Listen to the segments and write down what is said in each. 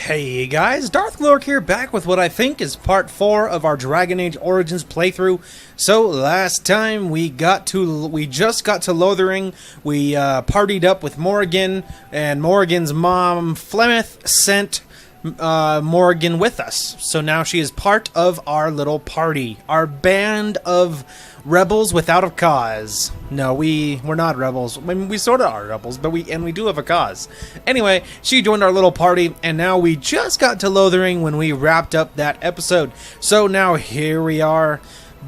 Hey guys, Darth Glork here, back with what I think is part 4 of our Dragon Age Origins playthrough. So last time we just got to Lothering. We partied up with Morrigan, and Morrigan's mom Flemeth sent Morrigan with us. So now she is part of our little party, our band of rebels without a cause. No, we're not rebels. I mean, we sort of are rebels, but we do have a cause. Anyway, she joined our little party, and now we just got to Lothering when we wrapped up that episode. So now here we are,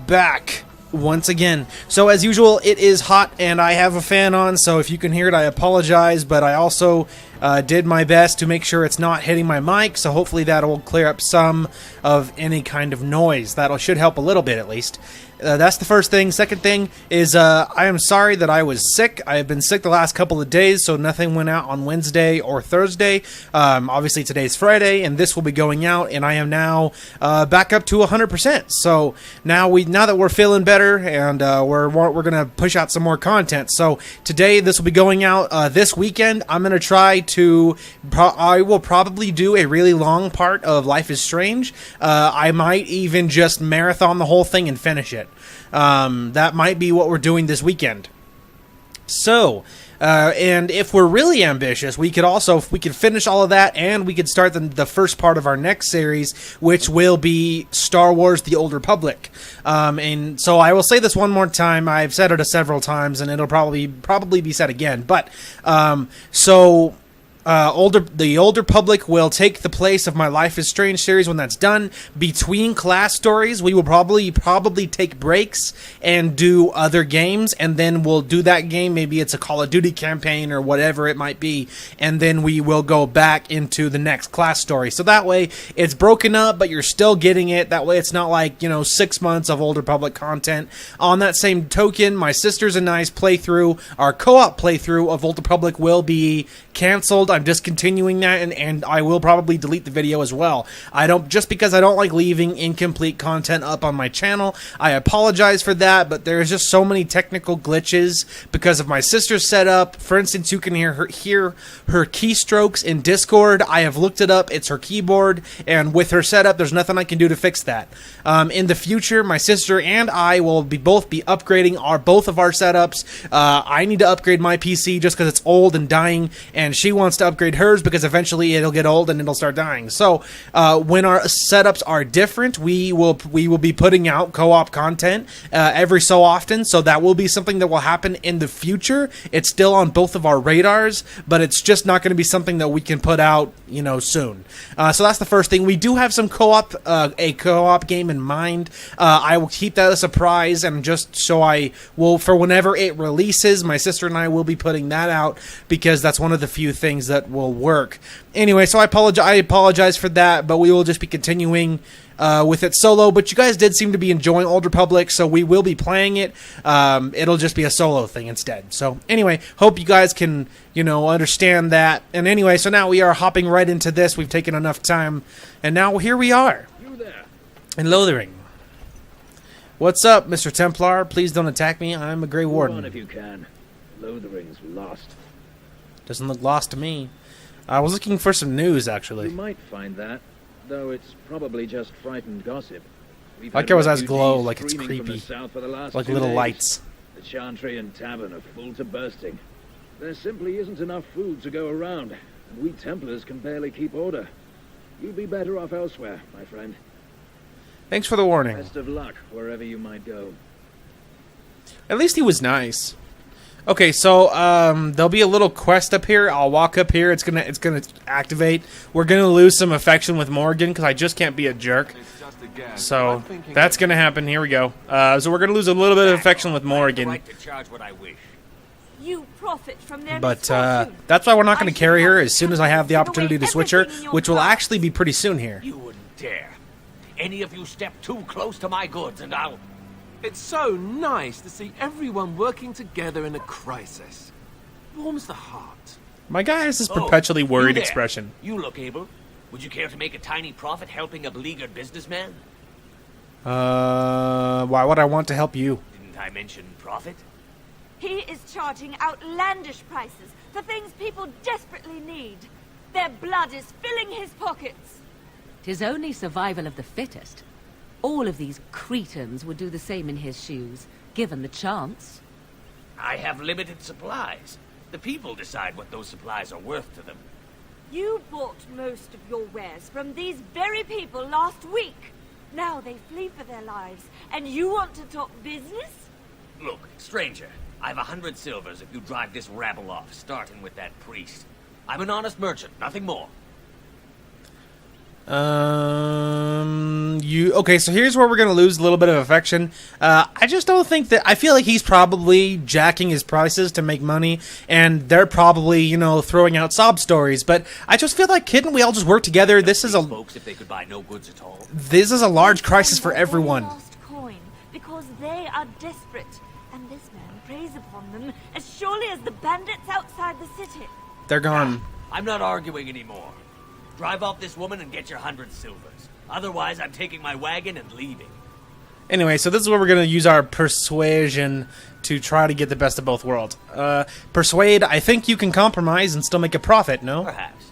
back once again. So as usual, it is hot, and I have a fan on, so if you can hear it, I apologize, but I also did my best to make sure it's not hitting my mic, so hopefully that will clear up some of any kind of noise. That should help a little bit, at least. That's the first thing. Second thing is I am sorry that I was sick. I have been sick the last couple of days, so nothing went out on Wednesday or Thursday. Obviously, today's Friday, and this will be going out, and I am now back up to 100%. So now that we're feeling better, and we're going to push out some more content. So today, this will be going out this weekend. I'm going to try to... I will probably do a really long part of Life is Strange. I might even just marathon the whole thing and finish it. That might be what we're doing this weekend. So, and if we're really ambitious, we could finish all of that, and we could start the first part of our next series, which will be Star Wars: The Old Republic. And so I will say this one more time. I've said it several times, and it'll probably be said again. But the Old Republic will take the place of my Life is Strange series when that's done. Between class stories, we will probably take breaks and do other games, and then we'll do that game. Maybe it's a Call of Duty campaign or whatever it might be, and then we will go back into the next class story. So that way, it's broken up, but you're still getting it. That way, it's not like, 6 months of Old Republic content. On that same token, my sisters and I's playthrough, our co-op playthrough of Old Republic, will be canceled. I'm discontinuing that, and I will probably delete the video as well. Just because I don't like leaving incomplete content up on my channel. I apologize for that, but there's just so many technical glitches because of my sister's setup. For instance, you can hear her keystrokes in Discord. I have looked it up. It's her keyboard, and with her setup, there's nothing I can do to fix that. In the future, my sister and I will both be upgrading both of our setups. I need to upgrade my PC just because it's old and dying, and she wants to upgrade hers because eventually it'll get old and it'll start dying. So when our setups are different, we will be putting out co-op content every so often. So that will be something that will happen in the future. It's still on both of our radars, but it's just not going to be something that we can put out, soon. So that's the first thing. We do have some a co-op game in mind. I will keep that a surprise, and just so I will, for whenever it releases, my sister and I will be putting that out because that's one of the few things that will work. Anyway, so I apologize for that, but we will just be continuing with it solo. But you guys did seem to be enjoying Old Republic, so we will be playing it. It'll just be a solo thing instead. So anyway, hope you guys can, understand that. And anyway, so now we are hopping right into this. We've taken enough time, and now here we are in Lothering. What's up, Mr. Templar? Please don't attack me. I'm a Grey Warden. Go on if you can. Lothering's lost. Doesn't look lost to me. I was looking for some news, actually. You might find that, though it's probably just frightened gossip. Like it was as glow, like it's creepy, like little days. lights. The Chantry and Tavern are full to bursting. There simply isn't enough food to go around, and we Templars can barely keep order. You'd be better off elsewhere, my friend. Thanks for the warning. Best of luck wherever you might go. At least he was nice. Okay, so there'll be a little quest up here. I'll walk up here. It's gonna activate. We're gonna lose some affection with Morgan because I just can't be a jerk. So that's gonna happen. Here we go. So we're gonna lose a little bit of affection with Morgan. You profit from their But that's why we're not gonna carry her as soon as I have the opportunity to switch her, which will actually be pretty soon here. You wouldn't dare. Any of you step too close to my goods, and I'll... It's so nice to see everyone working together in a crisis. Warms the heart. My guy has this perpetually worried you there. expression. You look able. Would you care to make a tiny profit helping a beleaguered businessman? Why would I want to help you? Didn't I mention profit? He is charging outlandish prices for things people desperately need. Their blood is filling his pockets. 'Tis only survival of the fittest. All of these cretins would do the same in his shoes, given the chance. I have limited supplies. The people decide what those supplies are worth to them. You bought most of your wares from these very people last week. Now they flee for their lives, and you want to talk business? Look, stranger, I've 100 silvers if you drive this rabble off, starting with that priest. I'm an honest merchant, nothing more. Okay, so here's where we're gonna lose a little bit of affection. I just don't think that. I feel like he's probably jacking his prices to make money, and they're probably, you know, throwing out sob stories. But I just feel like, couldn't we all just work together? This is a folks if they could buy no goods at all. This is a large crisis for everyone. Lost coin because they are desperate, and this man preys upon them as surely as the bandits outside the city. They're gone. I'm not arguing anymore. Drive off this woman and get your 100 silvers. Otherwise, I'm taking my wagon and leaving. Anyway, so this is where we're going to use our persuasion to try to get the best of both worlds. Persuade, I think you can compromise and still make a profit, no? Perhaps.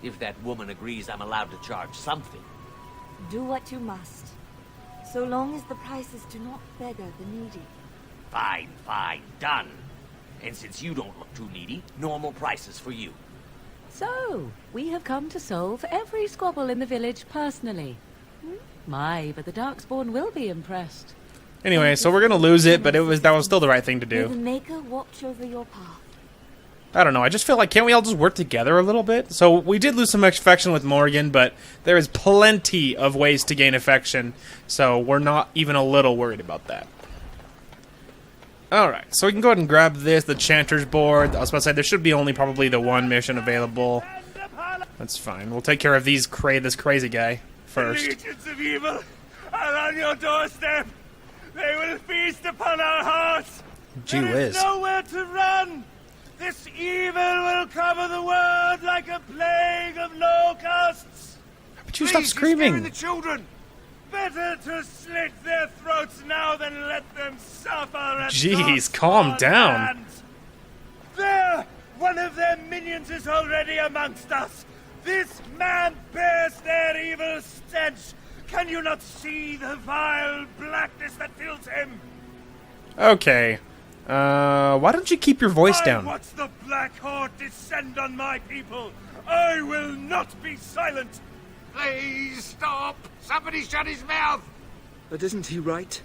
If that woman agrees, I'm allowed to charge something. Do what you must, so long as the prices do not beggar the needy. Fine, fine, done. And since you don't look too needy, normal prices for you. So, we have come to solve every squabble in the village personally. My, but the Darkspawn will be impressed. Anyway, so we're gonna lose it, but that was still the right thing to May the do. Maker watch over your path. I don't know, I just feel like, can't we all just work together a little bit? So, we did lose some affection with Morgan, but there is plenty of ways to gain affection, so we're not even a little worried about that. Alright, so we can go ahead and grab this, the Chanter's Board. I was about to say, there should be only probably the one mission available. That's fine. We'll take care of this crazy guy first. Legions of evil are on your doorstep. They will feast upon our hearts. Gee There is whiz. nowhere to run. This evil will cover the world like a plague of locusts. But you stop Please, you're scaring screaming. the children. Better to slit their throats now than let them suffer at Jeez, God's calm hard down. hand. There! One of their minions is already amongst us. This man bears their evil stench. Can you not see the vile blackness that fills him? Okay. Why don't you keep your voice I down? watch the Black Horde descend on my people. I will not be silent. Please stop! Somebody shut his mouth! But isn't he right?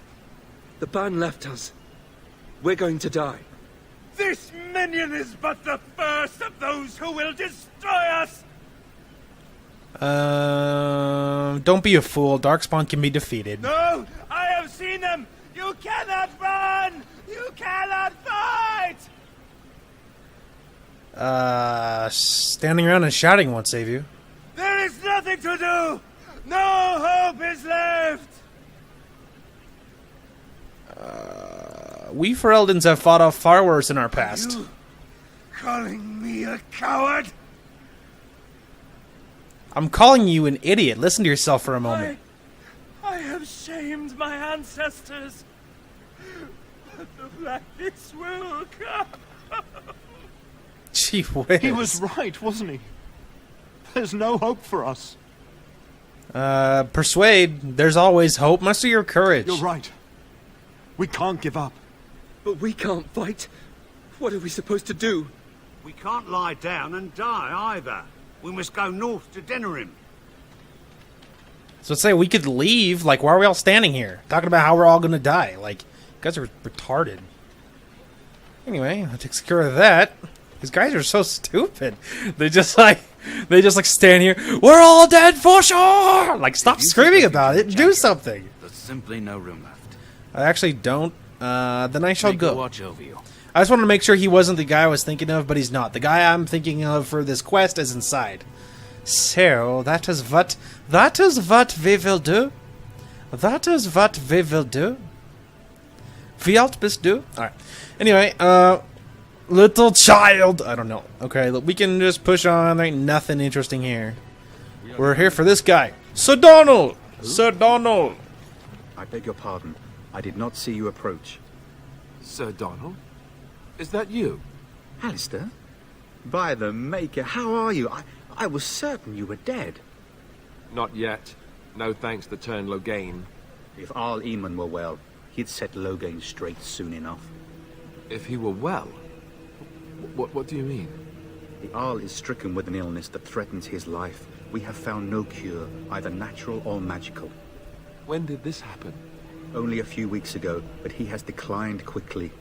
The ban left us. We're going to die. This minion is but the first of those who will destroy us. Don't be a fool. Darkspawn can be defeated. No, I have seen them. You cannot run. You cannot fight. Standing around and shouting won't save you. There is nothing to do. No hope is left. We Fereldans have fought off far worse in our past. You calling me a coward? I'm calling you an idiot. Listen to yourself for a moment. I have shamed my ancestors. But the blackness will come. Gee whiz. He was right, wasn't he? There's no hope for us. Persuade. There's always hope. Muster your courage. You're right. We can't give up. But we can't fight. What are we supposed to do? We can't lie down and die either. We must go north to Denerim. So say we could leave. Like, why are we all standing here? Talking about how we're all gonna die. Like, you guys are retarded. Anyway, that takes care of that. These guys are so stupid. They just like stand here. We're all dead for sure! Like, stop screaming about it and do something. There's simply no room left. I actually don't. Then I shall Make a go. watch over you. I just wanted to make sure he wasn't the guy I was thinking of, but he's not. The guy I'm thinking of for this quest is inside. So, that is what we will do. That is what we will do. We alt bist du? Alright. Anyway, little child. I don't know. Okay, look, we can just push on. There ain't nothing interesting here. We're here for this guy. Sir Donald! Sir Donald! I beg your pardon. I did not see you approach. Sir Donald? Is that you? Alistair? By the Maker, how are you? I was certain you were dead. Not yet. No thanks to turn Logain. If Arl Eamon were well, he'd set Logain straight soon enough. If he were well? What do you mean? The Arl is stricken with an illness that threatens his life. We have found no cure, either natural or magical. When did this happen? Only a few weeks ago, but he has declined quickly.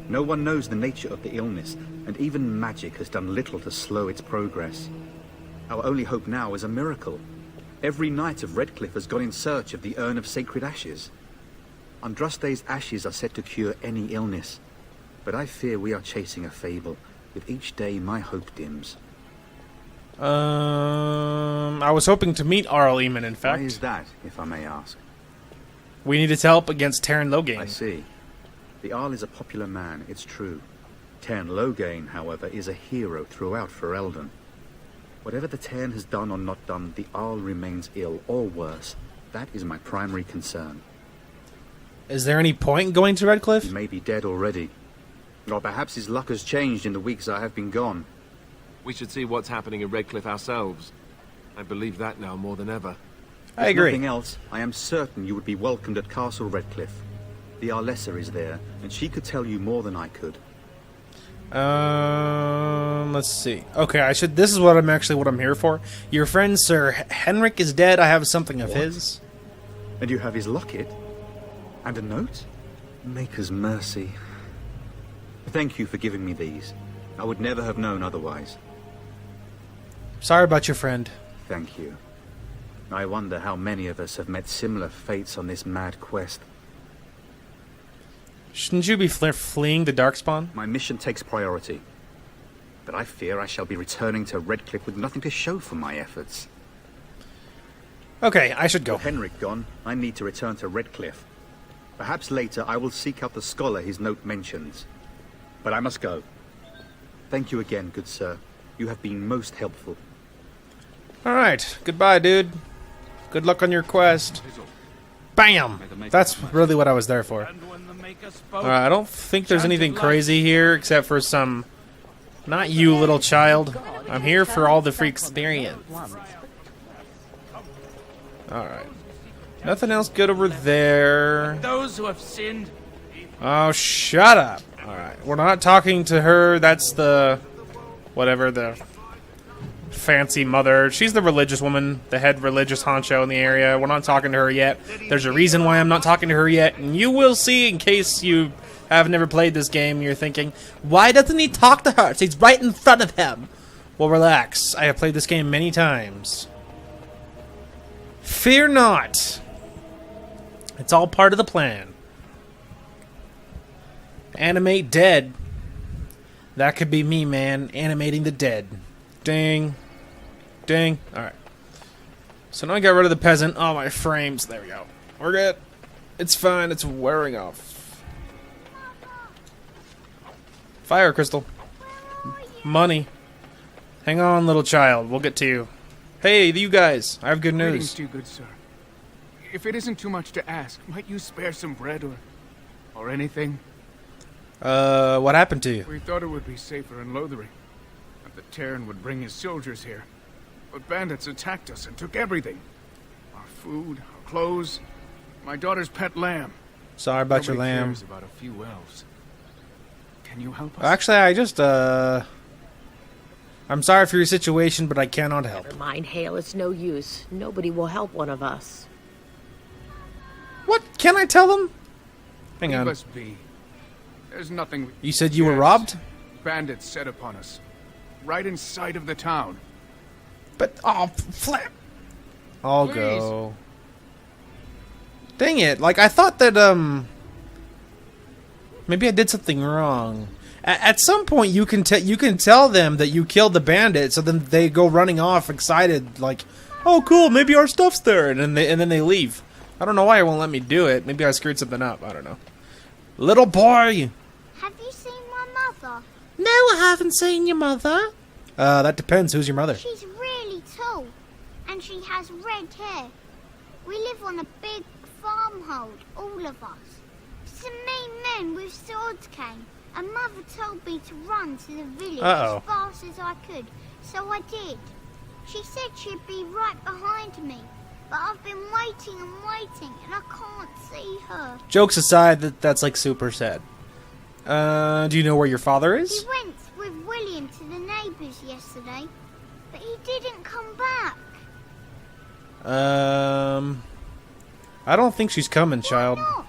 No one knows the nature of the illness, and even magic has done little to slow its progress. Our only hope now is a miracle. Every knight of Redcliffe has gone in search of the Urn of Sacred Ashes. Andraste's ashes are said to cure any illness, but I fear we are chasing a fable. With each day, my hope dims. I was hoping to meet Arl Eamon, in fact. Why is that, if I may ask? We need his help against Terran Logain. I see. The Arl is a popular man, it's true. Terran Logain, however, is a hero throughout Ferelden. Whatever the Terran has done or not done, the Arl remains ill, or worse. That is my primary concern. Is there any point in going to Redcliffe? He may be dead already. Or perhaps his luck has changed in the weeks I have been gone. We should see what's happening in Redcliffe ourselves. I believe that now more than ever. I agree. If nothing else, I am certain you would be welcomed at Castle Redcliffe. The Arlessa is there, and she could tell you more than I could. Let's see. Okay, this is what I'm here for. Your friend Sir Henrik is dead. I have something of his. And you have his locket? And a note? Maker's mercy. Thank you for giving me these. I would never have known otherwise. Sorry about your friend. Thank you. I wonder how many of us have met similar fates on this mad quest. Shouldn't you be fleeing the Darkspawn? My mission takes priority. But I fear I shall be returning to Redcliffe with nothing to show for my efforts. Okay, I should go. With Henrik gone, I need to return to Redcliffe. Perhaps later I will seek out the scholar his note mentions. But I must go. Thank you again, good sir. You have been most helpful. Alright, goodbye, dude. Good luck on your quest. Bam! That's really what I was there for. I don't think there's anything crazy here except for some... Not you, little child. I'm here for all the free experience. Alright. Nothing else good over there. Those who have sinned. Oh, shut up. Alright, we're not talking to her. That's the... whatever, the... fancy mother. She's the religious woman, the head religious honcho in the area. We're not talking to her yet. There's a reason why I'm not talking to her yet, and you will see in case you have never played this game. You're thinking, why doesn't he talk to her? She's right in front of him. Well, relax. I have played this game many times. Fear not. It's all part of the plan. Animate dead. That could be me, man. Animating the dead. Ding. Ding. Alright. So now I got rid of the peasant. Oh, my frames. There we go. We're good. It's fine. It's wearing off. Fire crystal. Money. Hang on, little child. We'll get to you. Hey, you guys. I have good news. Greetings to you, good sir. If it isn't too much to ask, might you spare some bread or anything? What happened to you? We thought it would be safer in Lothering. That the Terran would bring his soldiers here. But bandits attacked us and took everything. Our food, our clothes, my daughter's pet lamb. Sorry about your lamb. Cares about a few elves. Can you help us? Actually, I just, I'm sorry for your situation, but I cannot help. Never mind, Hale. It's no use. Nobody will help one of us. What? Can I tell them? Hang on. Leave us be. There's nothing. You said you were robbed? Bandits set upon us. Right in sight of the town. But, oh, flip. I'll go. Dang it. Like, I thought that, maybe I did something wrong. At some point, you can tell them that you killed the bandit, so then they go running off excited, like, oh, cool, maybe our stuff's there, and then they leave. I don't know why it won't let me do it. Maybe I screwed something up. I don't know. Little boy! Have you seen my mother? No, I haven't seen your mother. That depends. Who's your mother? She's really tall, and she has red hair. We live on a big farmhold, all of us. Some mean men with swords came, and Mother told me to run to the village as fast as I could, so I did. She said she'd be right behind me, but I've been waiting and waiting, and I can't see her. Jokes aside, that's like super sad. Do you know where your father He is? went with William to the neighbours yesterday, but he didn't come back. I don't think she's coming, child. Why not?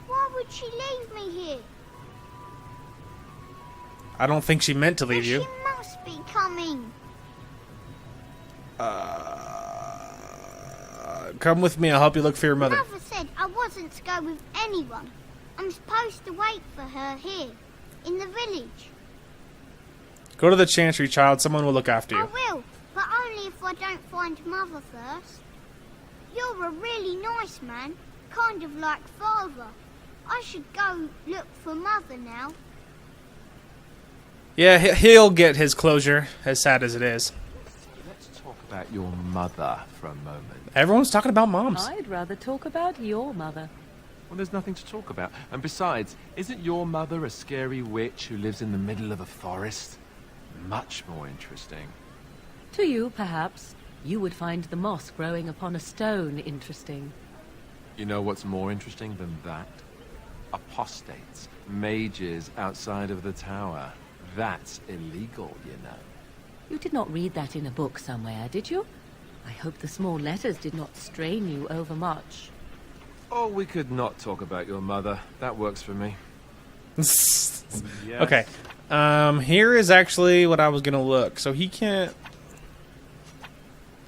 Why would she leave me here? I don't think she meant to leave you. She must be coming. Come with me, I'll help you look for your mother. Mother said I wasn't to go with anyone. I'm supposed to wait for her here, in the village. Go to the Chantry, child. Someone will look after I you. will, but only if I don't find Mother first. You're a really nice man, kind of like Father. I should go look for Mother now. Yeah, he'll get his closure, as sad as it is. Let's talk about your mother for a moment. Everyone's talking about moms. I'd rather talk about your mother. Well, there's nothing to talk about. And besides, isn't your mother a scary witch who lives in the middle of a forest? Much more interesting. To you, perhaps. You would find the moss growing upon a stone interesting. You know what's more interesting than that? Apostates, mages outside of the tower. That's illegal, you know. You did not read that in a book somewhere, did you? I hope the small letters did not strain you overmuch. Oh, we could not talk about your mother. That works for me. Yes. Okay. Here is actually what I was gonna look. So he can't.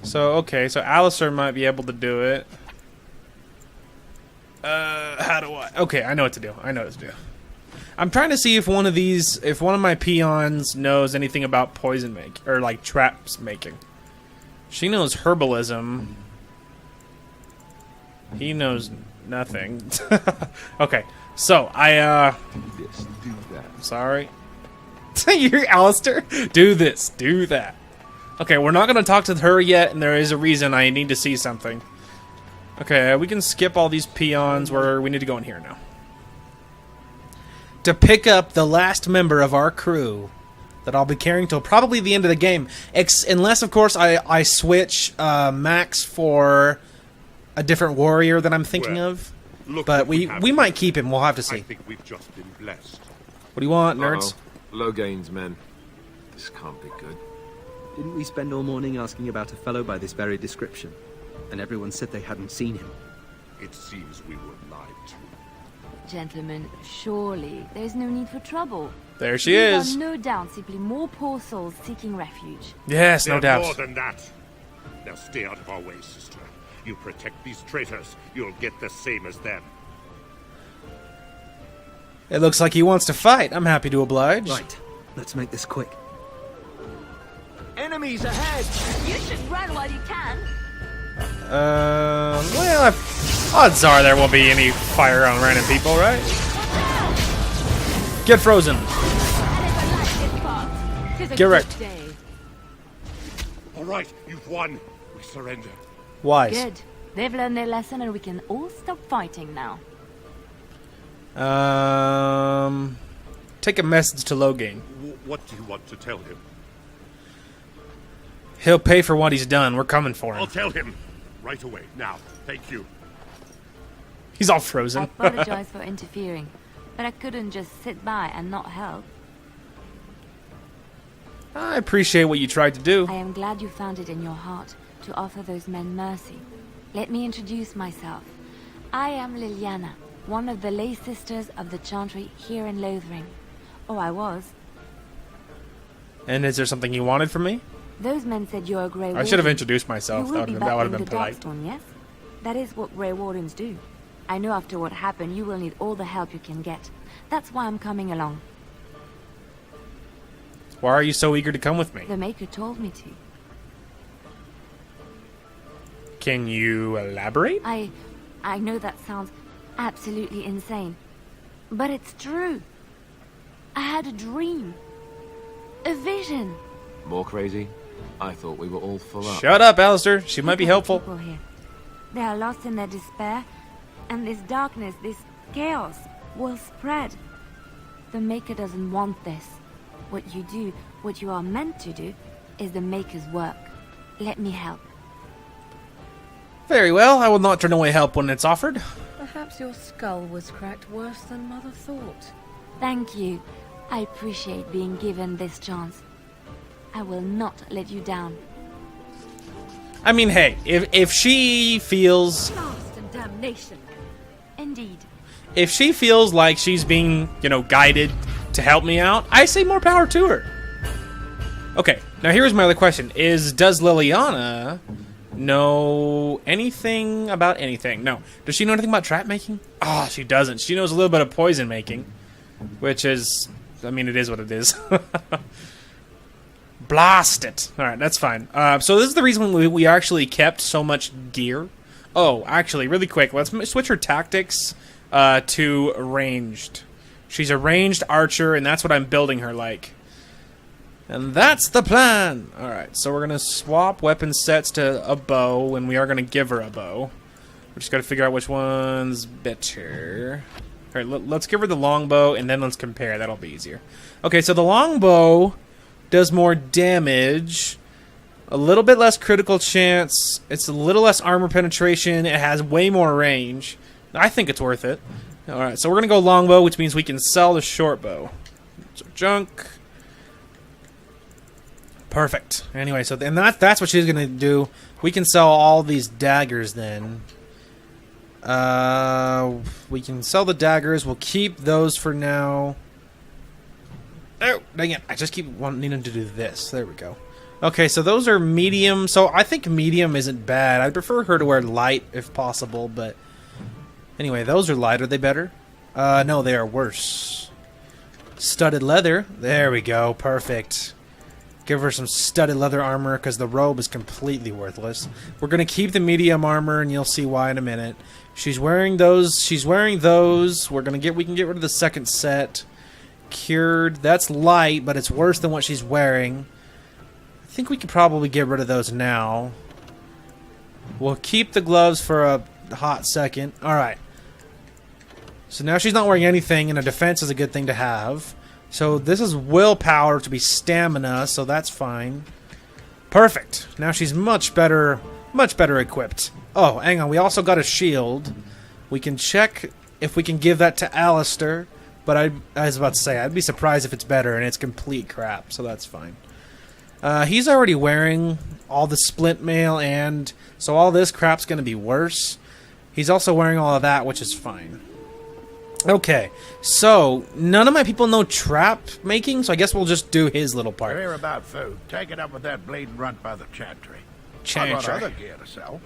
So okay. So Alistair might be able to do it. How do I? Okay, I know what to do. I know what to do. I'm trying to see if one of my peons knows anything about poison make or like traps making. She knows herbalism. He knows nothing. Okay, so I Do this, do that. sorry. You're Alistair. Do this, do that. Okay, we're not gonna talk to her yet, and there is a reason. I need to see something. Okay, we can skip all these peons. Where we need to go in here now to pick up the last member of our crew that I'll be carrying till probably the end of the game, unless of course I switch Max for a different warrior that I'm thinking of. But we might keep him. We'll have to see. I think we've just been blessed. What do you want, nerds? Low gains, men. This can't be good. Didn't we spend all morning asking about a fellow by this very description? And everyone said they hadn't seen him. It seems we were lied to. Gentlemen, surely there's no need for trouble. There she These is. are no doubt simply more poor souls seeking refuge. Yes, no They're doubt. more than that. Now stay out of our way, sister. You protect these traitors, you'll get the same as them. It looks like he wants to fight. I'm happy to oblige. Right, let's make this quick. Enemies ahead! You should run while you can. Well, odds are there won't be any fire on random people, right? Get frozen. Get wrecked. All right, you've won. We surrender. Wise. Good. They've learned their lesson and we can all stop fighting now. Take a message to Lothering. What do you want to tell him? He'll pay for what he's done. We're coming for him. I'll tell him. Right away. Now. Thank you. He's all I frozen. apologize for interfering, but I couldn't just sit by and not help. I appreciate what you tried to do. I am glad you found it in your heart to offer those men mercy. Let me introduce myself. I am Liliana, one of the lay sisters of the Chantry here in Lothering. Oh, I was. And is there something you wanted from me? Those men said you're a Grey Warden. I should have introduced myself. You That will be would have battling been the polite. Darkspawn, yes? That is what Grey Wardens do. I know after what happened, you will need all the help you can get. That's why I'm coming along. Why are you so eager to come with me? The Maker told me to. Can you elaborate? I know that sounds absolutely insane, but it's true. I had a dream. A vision. More crazy? I thought we were all full up. Shut up, Alistair. She might be helpful. People here. They are lost in their despair, and this darkness, this chaos, will spread. The Maker doesn't want this. What you do, what you are meant to do, is the Maker's work. Let me help. Very well, I will not turn away help when it's offered. Perhaps your skull was cracked worse than Mother thought. Thank you. I appreciate being given this chance. I will not let you down. I mean, hey, if she feels... Blast and damnation. Indeed. If she feels like she's being, you know, guided to help me out, I say more power to her. Okay, now here's my other question. Does Liliana know anything about anything? No. Does she know anything about trap making? Oh, she doesn't. She knows a little bit of poison making. Which is... I mean, it is what it is. Blast it. Alright, that's fine. So this is the reason we actually kept so much gear. Oh, actually, really quick, let's switch her tactics to ranged. She's a ranged archer, and that's what I'm building her like. And that's the plan! Alright, so we're going to swap weapon sets to a bow, and we are going to give her a bow. We just got to figure out which one's better. Alright, let's give her the longbow, and then let's compare. That'll be easier. Okay, so the longbow does more damage, a little bit less critical chance, it's a little less armor penetration, it has way more range. I think it's worth it. Alright, so we're going to go longbow, which means we can sell the short bow. So junk... Perfect. Anyway, so and that's what she's gonna do. We can sell all these daggers then. We can sell the daggers. We'll keep those for now. Oh, dang it! I just keep needing to do this. There we go. Okay, so those are medium. So I think medium isn't bad. I'd prefer her to wear light if possible, but anyway, those are light. Are they better? No, they are worse. Studded leather. There we go. Perfect. Give her some studded leather armor because the robe is completely worthless. We're gonna keep the medium armor, and you'll see why in a minute. She's wearing those. She's wearing those. We can get rid of the second set. Cured. That's light, but it's worse than what she's wearing. I think we could probably get rid of those now. We'll keep the gloves for a hot second. All right. So now she's not wearing anything, and a defense is a good thing to have. So this is willpower to be stamina, so that's fine. Perfect. Now she's much better equipped. Oh, hang on. We also got a shield. We can check if we can give that to Alistair, but I was about to say, I'd be surprised if it's better, and it's complete crap, so that's fine. He's already wearing all the splint mail, and so all this crap's going to be worse. He's also wearing all of that, which is fine. Okay, so none of my people know trap making, so I guess we'll just do his little part. We're here about food. Take it up with that bleeding runt by the chantry. Chantry. I got other gear to sell.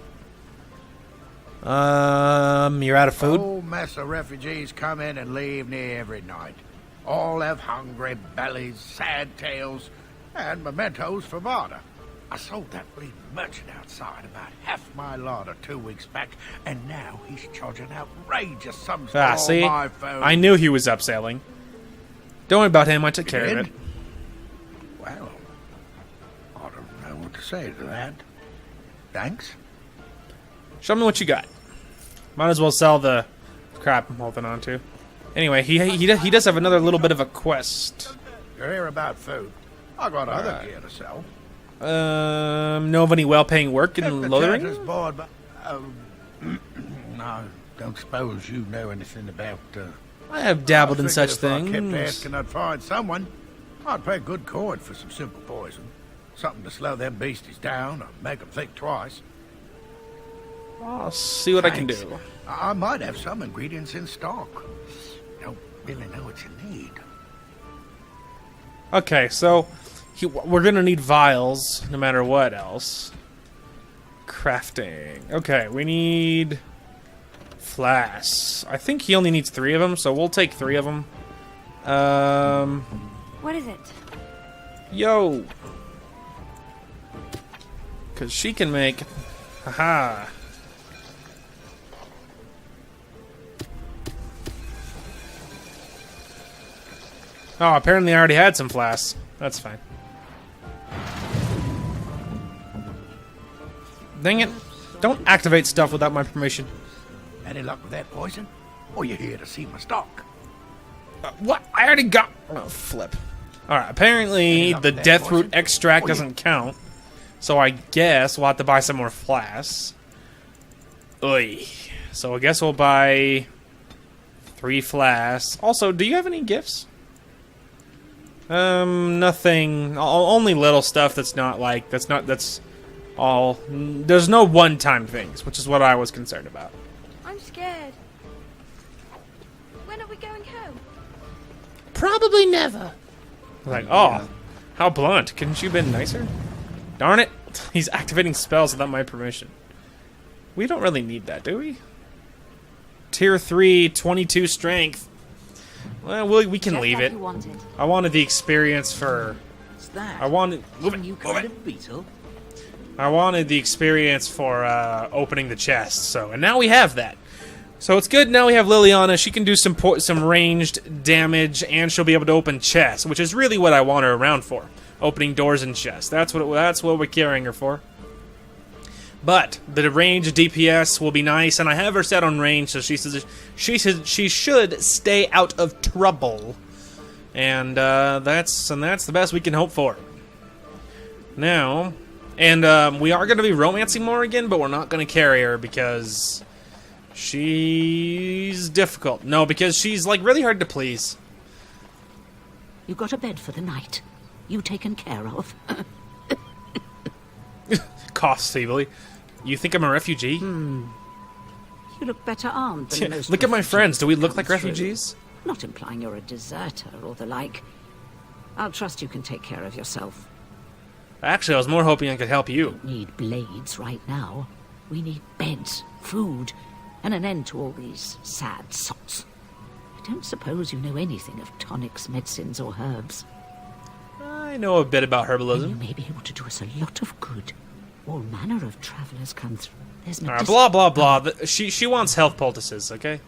You're out of food? A whole mess of refugees come in and leave near every night. All have hungry bellies, sad tales, and mementos for barter. I sold that bleeding merchant outside about half my larder 2 weeks back, and now he's charging outrageous sums for all see? my food. I knew he was upselling. Don't worry about him, I took care of it. Well, I don't know what to say to that. Thanks. Show me what you got. Might as well sell the crap I'm holding on to. Anyway, he does have another little bit of a quest. You're here about food. I got other gear to sell. Know of any well-paying work in Lothering? Bored, but, no, don't suppose you know anything about. I have dabbled in such things. I kept asking, I'd find someone. I'd pay good coin for some simple poison, something to slow them beasties down or make them think twice. I'll see what I can do. I might have some ingredients in stock. Don't really know what you need. Okay, so we're gonna need vials no matter what else. Crafting. Okay, we need flasks. I think he only needs 3 of them, so we'll take 3 of them. What is it? Yo. Because she can make... Haha. Oh, apparently I already had some flasks. That's fine. Dang it. Don't activate stuff without my permission. Any luck with that poison? Or you here to see my stock? What? I already got... Oh, flip. Alright, apparently the death root extract doesn't count. So I guess we'll have to buy some more flasks. Oy. So I guess we'll buy 3 flasks. Also, do you have any gifts? Nothing. Only little stuff that's not like... That's all... There's no one-time things, which is what I was concerned about. I'm scared. When are we going home? Probably never. Like, oh, how blunt. Couldn't you have been nicer? Darn it. He's activating spells without my permission. We don't really need that, do we? Tier 3, 22 strength. Well, we can leave it. I wanted the experience for... What's that? I wanted... Some new kind of beetle? I wanted the experience for opening the chest, so... And now we have that. So it's good. Now we have Liliana. She can do some ranged damage, and she'll be able to open chests, which is really what I want her around for. Opening doors and chests. That's what we're carrying her for. But the range DPS will be nice, and I have her set on range, so she says she should stay out of trouble. And that's the best we can hope for. Now, and we are going to be romancing more again, but we're not going to carry her because she's difficult. No, because she's like really hard to please. You got a bed for the night. You taken care of. Coughs feebly. You think I'm a refugee? You look better armed than most. Look at my friends. Do we look like refugees? Not implying you're a deserter or the like. I'll trust you can take care of yourself. Actually, I was more hoping I could help you. We need blades right now. We need beds, food, and an end to all these sad sots. I don't suppose you know anything of tonics, medicines, or herbs. I know a bit about herbalism. You may be able to do us a lot of good. All manner of travelers come through. There's no blah, blah, blah. She wants health poultices, okay?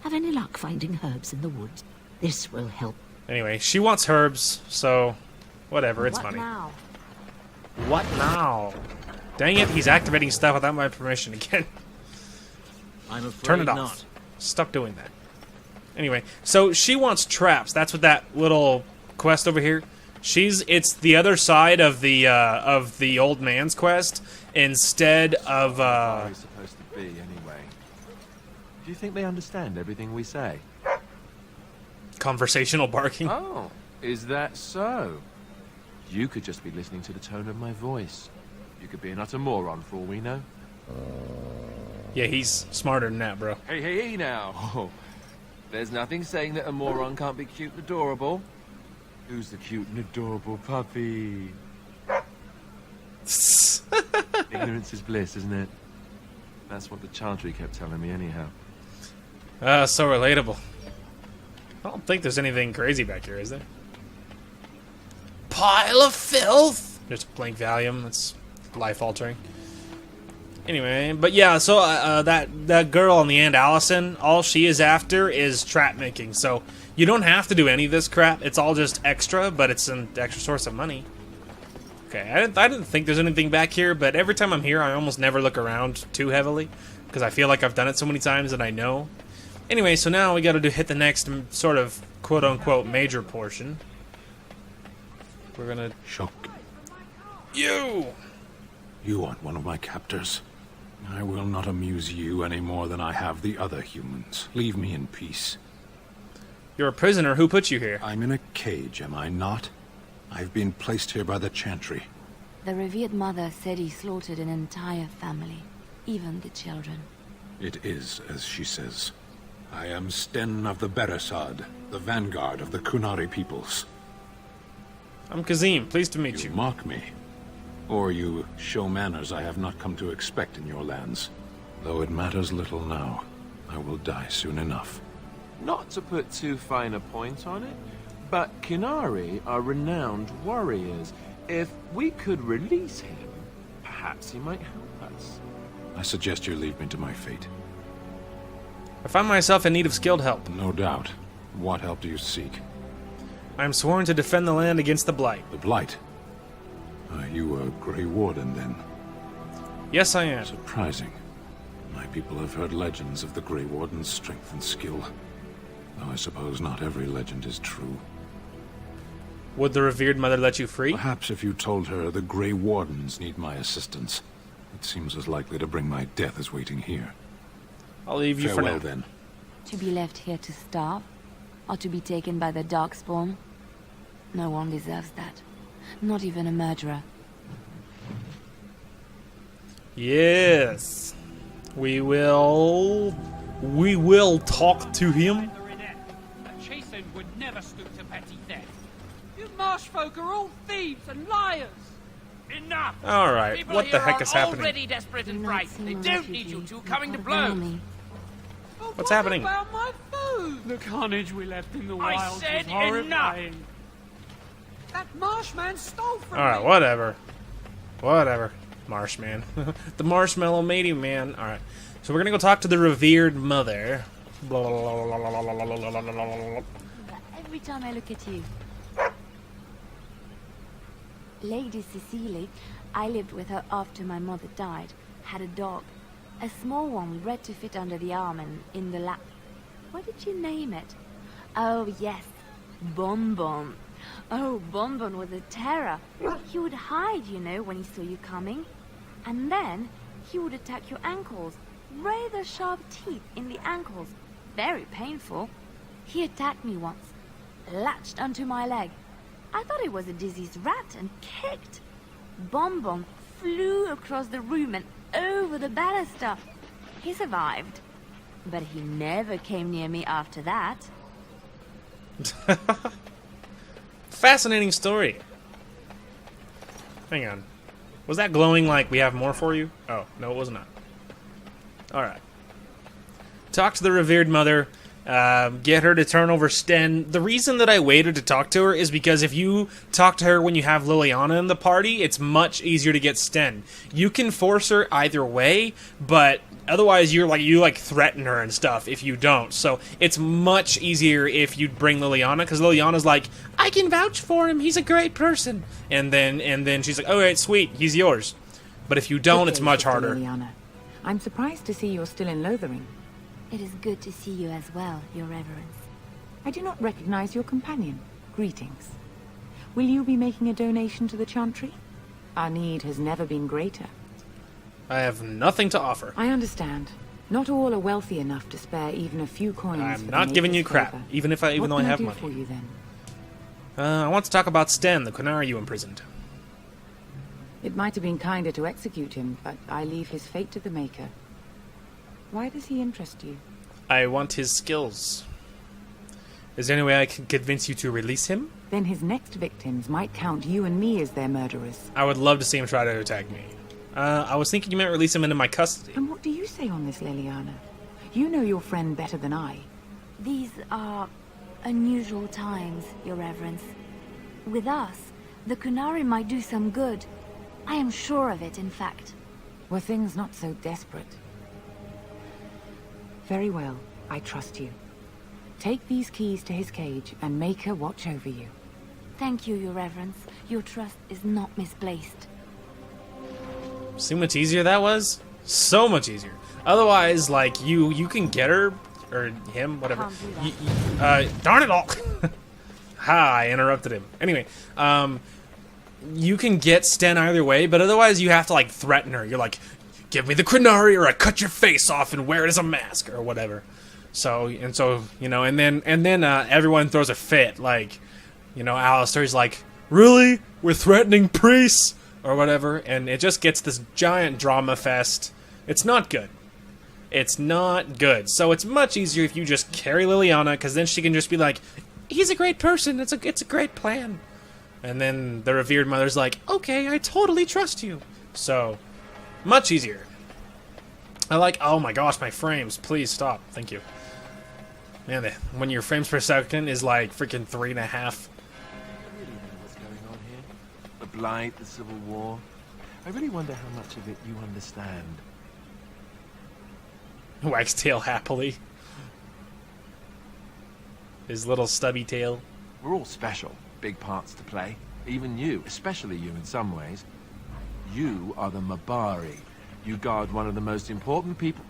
Have any luck finding herbs in the woods? This will help. Anyway, she wants herbs, so whatever, it's What money. now? What now? Dang it, he's activating stuff without my permission again. I'm afraid Turn it off. not. Stop doing that. Anyway, so she wants traps. That's what that little quest over here. It's the other side of the old man's quest instead of What are we supposed to be anyway? Do you think they understand everything we say? Conversational barking. Oh, is that so? You could just be listening to the tone of my voice. You could be an utter moron for all we know. Yeah, he's smarter than that, bro. Hey now. Oh, there's nothing saying that a moron can't be cute and adorable. Who's the cute and adorable puppy? Ignorance is bliss, isn't it? That's what the Chantry kept telling me anyhow. So relatable. I don't think there's anything crazy back here, is there? Pile of filth! Just blank Valium. It's life-altering. Anyway, but yeah, so that girl on the end, Allison, all she is after is trap making, so you don't have to do any of this crap. It's all just extra, but it's an extra source of money. Okay, I didn't think there's anything back here, but every time I'm here, I almost never look around too heavily, because I feel like I've done it so many times that I know. Anyway, so now we gotta hit the next sort of quote-unquote major portion. We're gonna... Shock. You! You aren't one of my captors. I will not amuse you any more than I have the other humans. Leave me in peace. You're a prisoner. Who put you here? I'm in a cage, am I not? I've been placed here by the Chantry. The revered mother said he slaughtered an entire family, even the children. It is, as she says. I am Sten of the Beresad, the vanguard of the Kunari peoples. I'm Kazim. Pleased to meet you. You mock me. Or you show manners I have not come to expect in your lands. Though it matters little now. I will die soon enough. Not to put too fine a point on it, but Kunari are renowned warriors. If we could release him, perhaps he might help us. I suggest you leave me to my fate. I find myself in need of skilled help. No doubt. What help do you seek? I am sworn to defend the land against the Blight. The Blight? Are you a Grey Warden, then? Yes, I am. Surprising. My people have heard legends of the Grey Warden's strength and skill. Though I suppose not every legend is true. Would the revered mother let you free? Perhaps if you told her the Grey Wardens need my assistance. It seems as likely to bring my death as waiting here. I'll leave you Farewell, for now. then. To be left here to starve? Or to be taken by the Darkspawn? No one deserves that. Not even a murderer. Yes. We will talk to him. A chieftain would never stoop to petty theft. You marsh folk are all thieves and liars. Enough! All right, People what the here heck are is happening? already desperate and frightened. They don't need you two coming to blows. What's happening? About my food? The carnage we left in the I wilds said was horrifying. That marshman stole from All right, me. whatever, Marshman, the Marshmallow Matey Man. All right, so we're gonna go talk to the revered mother. Every time I look at you. Lady Cecily, I lived with her after my mother died, had a dog. A small one bred to fit under the arm and in the lap. What did you name it? Oh, yes. Bonbon. Oh, Bonbon was a terror. He would hide, you know, when he saw you coming. And then he would attack your ankles. Rather sharp teeth in the ankles. Very painful. He attacked me once. Latched onto my leg. I thought it was a diseased rat and kicked. Bonbon flew across the room and over the banister. He survived. But he never came near me after that. Fascinating story. Hang on. Was that glowing like we have more for you? Oh, no, it was not. Alright. Talk to the revered mother. Get her to turn over Sten. The reason that I waited to talk to her is because if you talk to her when you have Liliana in the party, it's much easier to get Sten. You can force her either way, but otherwise you threaten her and stuff if you don't. So it's much easier if you bring Liliana, because Liliana's like, I can vouch for him, he's a great person. And then she's like, alright, sweet, he's yours. But if you don't, it's much harder. Liliana. I'm surprised to see you're still in Lothering. It is good to see you as well, Your Reverence. I do not recognize your companion. Greetings. Will you be making a donation to the Chantry? Our need has never been greater. I have nothing to offer. I understand. Not all are wealthy enough to spare even a few coins. I'm not giving you crap, even though I have money. What can I do for you then? I want to talk about Sten, the Qunari you imprisoned. It might have been kinder to execute him, but I leave his fate to the Maker. Why does he interest you? I want his skills. Is there any way I can convince you to release him? Then his next victims might count you and me as their murderers. I would love to see him try to attack me. I was thinking you might release him into my custody. And what do you say on this, Liliana? You know your friend better than I. These are unusual times, Your Reverence. With us, the Qunari might do some good. I am sure of it, in fact. Were things not so desperate? Very well, I trust you. Take these keys to his cage and make her watch over you. Thank you, Your Reverence. Your trust is not misplaced. See how much easier that was? So much easier. Otherwise, like, you can get her, or him, whatever. Darn it all! Ha, I interrupted him. Anyway, you can get Sten either way, but otherwise you have to, like, threaten her. You're like, give me the Qunari or I cut your face off and wear it as a mask, or whatever. So, you know, and then everyone throws a fit, like, you know, Alistair's like, really? We're threatening priests? Or whatever, and it just gets this giant drama fest. It's not good. It's not good. So it's much easier if you just carry Liliana, because then she can just be like, he's a great person, it's a great plan. And then the revered mother's like, okay, I totally trust you. So, much easier. I like, oh my gosh, my frames, please stop, thank you. Man, when your frames per second is like freaking 3.5. The Blight, the Civil War. I really wonder how much of it you understand. Wags tail happily. His little stubby tail. We're all special. Big parts to play. Even you, especially you in some ways. You are the Mabari. You guard one of the most important people...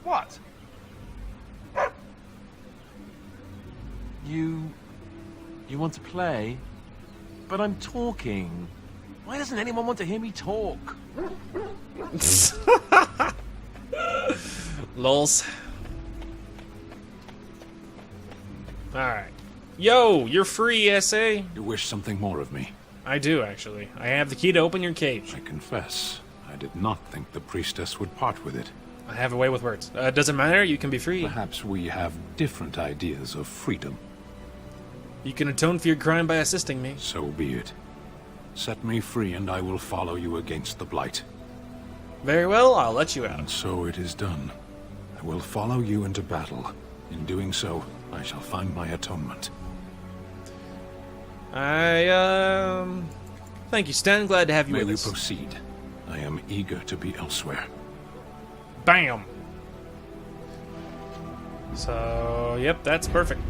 What? You You want to play? But I'm talking. Why doesn't anyone want to hear me talk? Lols. Alright. Yo, you're free, SA. You wish something more of me? I do, actually. I have the key to open your cage. I confess, I did not think the priestess would part with it. I have a way with words. Doesn't matter, you can be free. Perhaps we have different ideas of freedom. You can atone for your crime by assisting me. So be it. Set me free and I will follow you against the Blight. Very well, I'll let you out. And so it is done. I will follow you into battle. In doing so, I shall find my atonement. Thank you, Stan. Glad to have you May with we us. proceed. I am eager to be elsewhere. Bam! So, yep, that's perfect.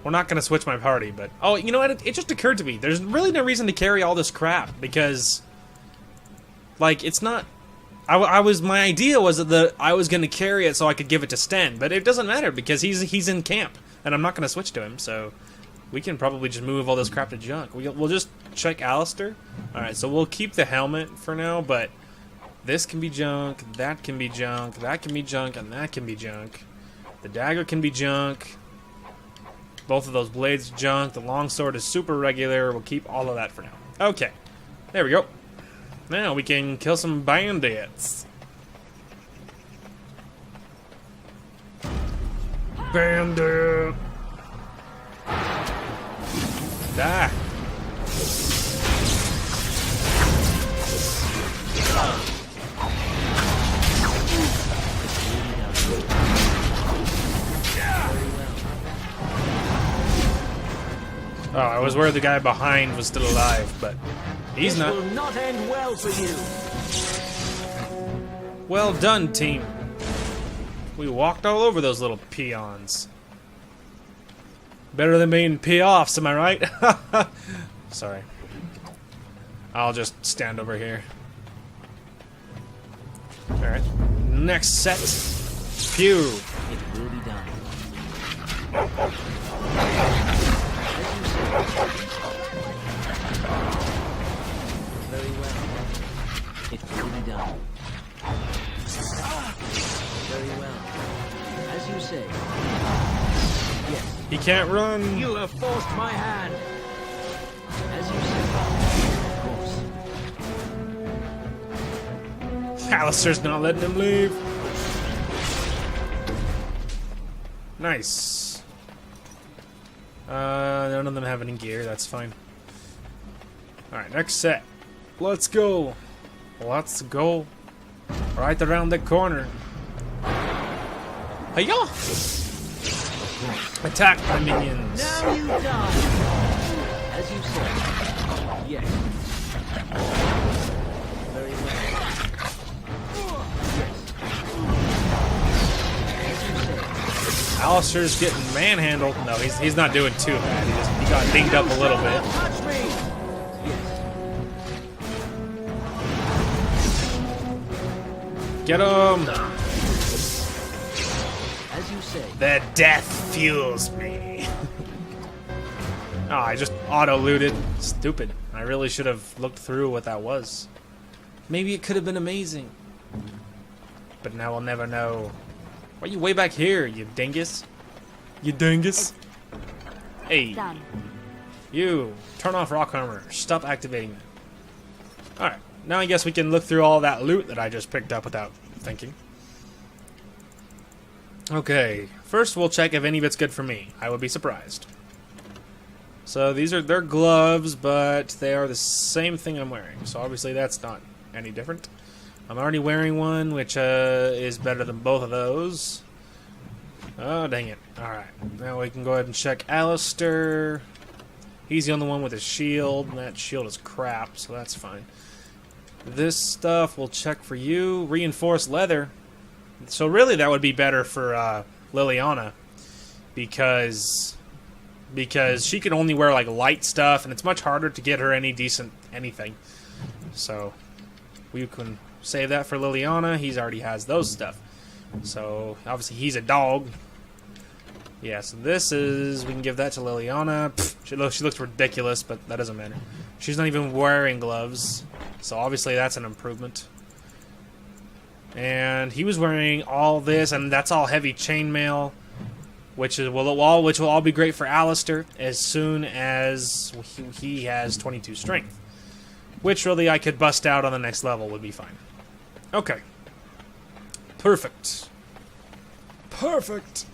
We're not going to switch my party, but... Oh, you know what? It just occurred to me. There's really no reason to carry all this crap, because... Like, it's not... My idea was that I was going to carry it so I could give it to Sten, but it doesn't matter, because he's in camp, and I'm not going to switch to him, so... We can probably just move all this crap to junk. We'll just check Alistair. Alright, so we'll keep the helmet for now, but... This can be junk, that can be junk, that can be junk, and that can be junk. The dagger can be junk. Both of those blades junk. The longsword is super regular. We'll keep all of that for now. Okay. There we go. Now we can kill some bandits. Bandit! Die! Oh, I was worried the guy behind was still alive, but he's not. This will not end well for you. Well done, team. We walked all over those little peons. Better than being pee-offs, am I right? Sorry. I'll just stand over here. Alright. Next set. Pew. It will be done. Very well. It will be done. Very well. As you say. Yes. He can't run. You have forced my hand. As you say. Of course. Alistair's not letting him leave. Nice. None of them have any gear. That's fine. Alright, next set. Let's go. Let's go. Right around the corner. Hiya! Attack my minions. Now you die. As you say. Yes. Very well. Alistair's getting manhandled. No, he's not doing too bad. He got dinged up a little bit. Touch me. Get him! As you say. The death fuels me. Oh, I just auto-looted. Stupid. I really should have looked through what that was. Maybe it could have been amazing. But now I'll never know. Why are you way back here, you dingus? You dingus? Hey. Done. You. Turn off rock armor. Stop activating it. Alright. Now I guess we can look through all that loot that I just picked up without thinking. Okay. First we'll check if any of it's good for me. I would be surprised. So they're gloves, but they are the same thing I'm wearing. So obviously that's not any different. I'm already wearing one, which is better than both of those. Oh, dang it. Alright, now we can go ahead and check Alistair. He's the only one with a shield, and that shield is crap, so that's fine. This stuff we'll check for you. Reinforced leather. So really that would be better for Liliana, because she can only wear like light stuff, and it's much harder to get her any decent anything. So we can save that for Liliana. He already has those stuff. So obviously he's a dog. Yeah, so this is... We can give that to Liliana. Pfft, she looks ridiculous, but that doesn't matter. She's not even wearing gloves, so obviously that's an improvement. And he was wearing all this, and that's all heavy chainmail, which will all be great for Alistair as soon as he has 22 strength. Which really I could bust out on the next level would be fine. Okay. Perfect. Perfect.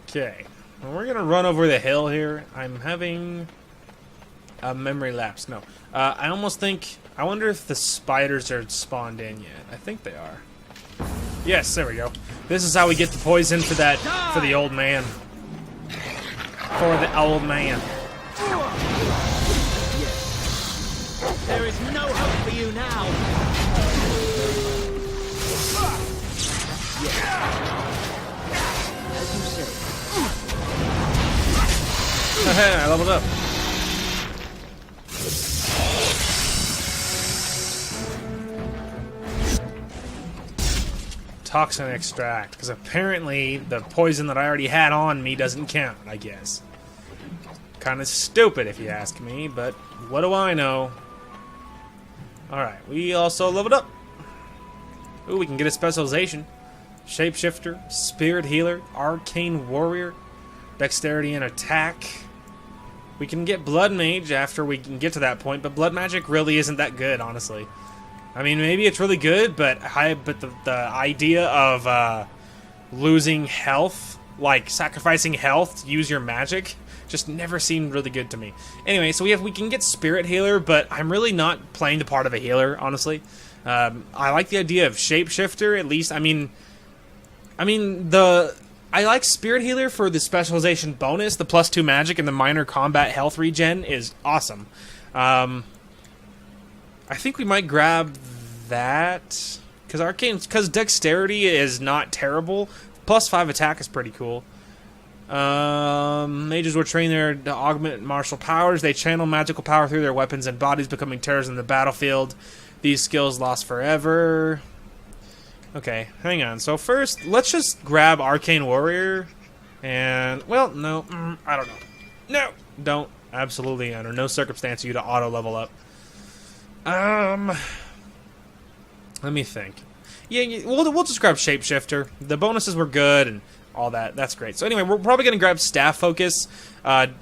Okay. Well, we're gonna run over the hill here. I'm having a memory lapse. No. I almost think... I wonder if the spiders are spawned in yet. I think they are. Yes, there we go. This is how we get the poison for that... for the old man. For the old man. There is no hope for you now. As you say. I leveled up. Toxin extract, because apparently the poison that I already had on me doesn't count, I guess. Kind of stupid if you ask me, but what do I know? Alright, we also leveled up. Ooh, we can get a specialization. Shapeshifter, Spirit Healer, Arcane Warrior, Dexterity and Attack. We can get Blood Mage after we can get to that point, but Blood Magic really isn't that good, honestly. I mean, maybe it's really good, but the idea of losing health, like sacrificing health to use your magic, just never seemed really good to me. Anyway, so we can get Spirit Healer, but I'm really not playing the part of a healer, honestly. I like the idea of Shapeshifter, at least. I like Spirit Healer for the specialization bonus, the +2 magic and the minor combat health regen is awesome. I think we might grab that because dexterity is not terrible. +5 attack is pretty cool. Mages were trained there to augment martial powers. They channel magical power through their weapons and bodies, becoming terrors in the battlefield. These skills lost forever. Okay, hang on. So first, let's just grab Arcane Warrior. And, well, no, I don't know. No, don't. Absolutely, under no circumstance you to auto level up. Let me think. Yeah, we'll just grab Shapeshifter. The bonuses were good and all that. That's great. So anyway, we're probably going to grab Staff Focus,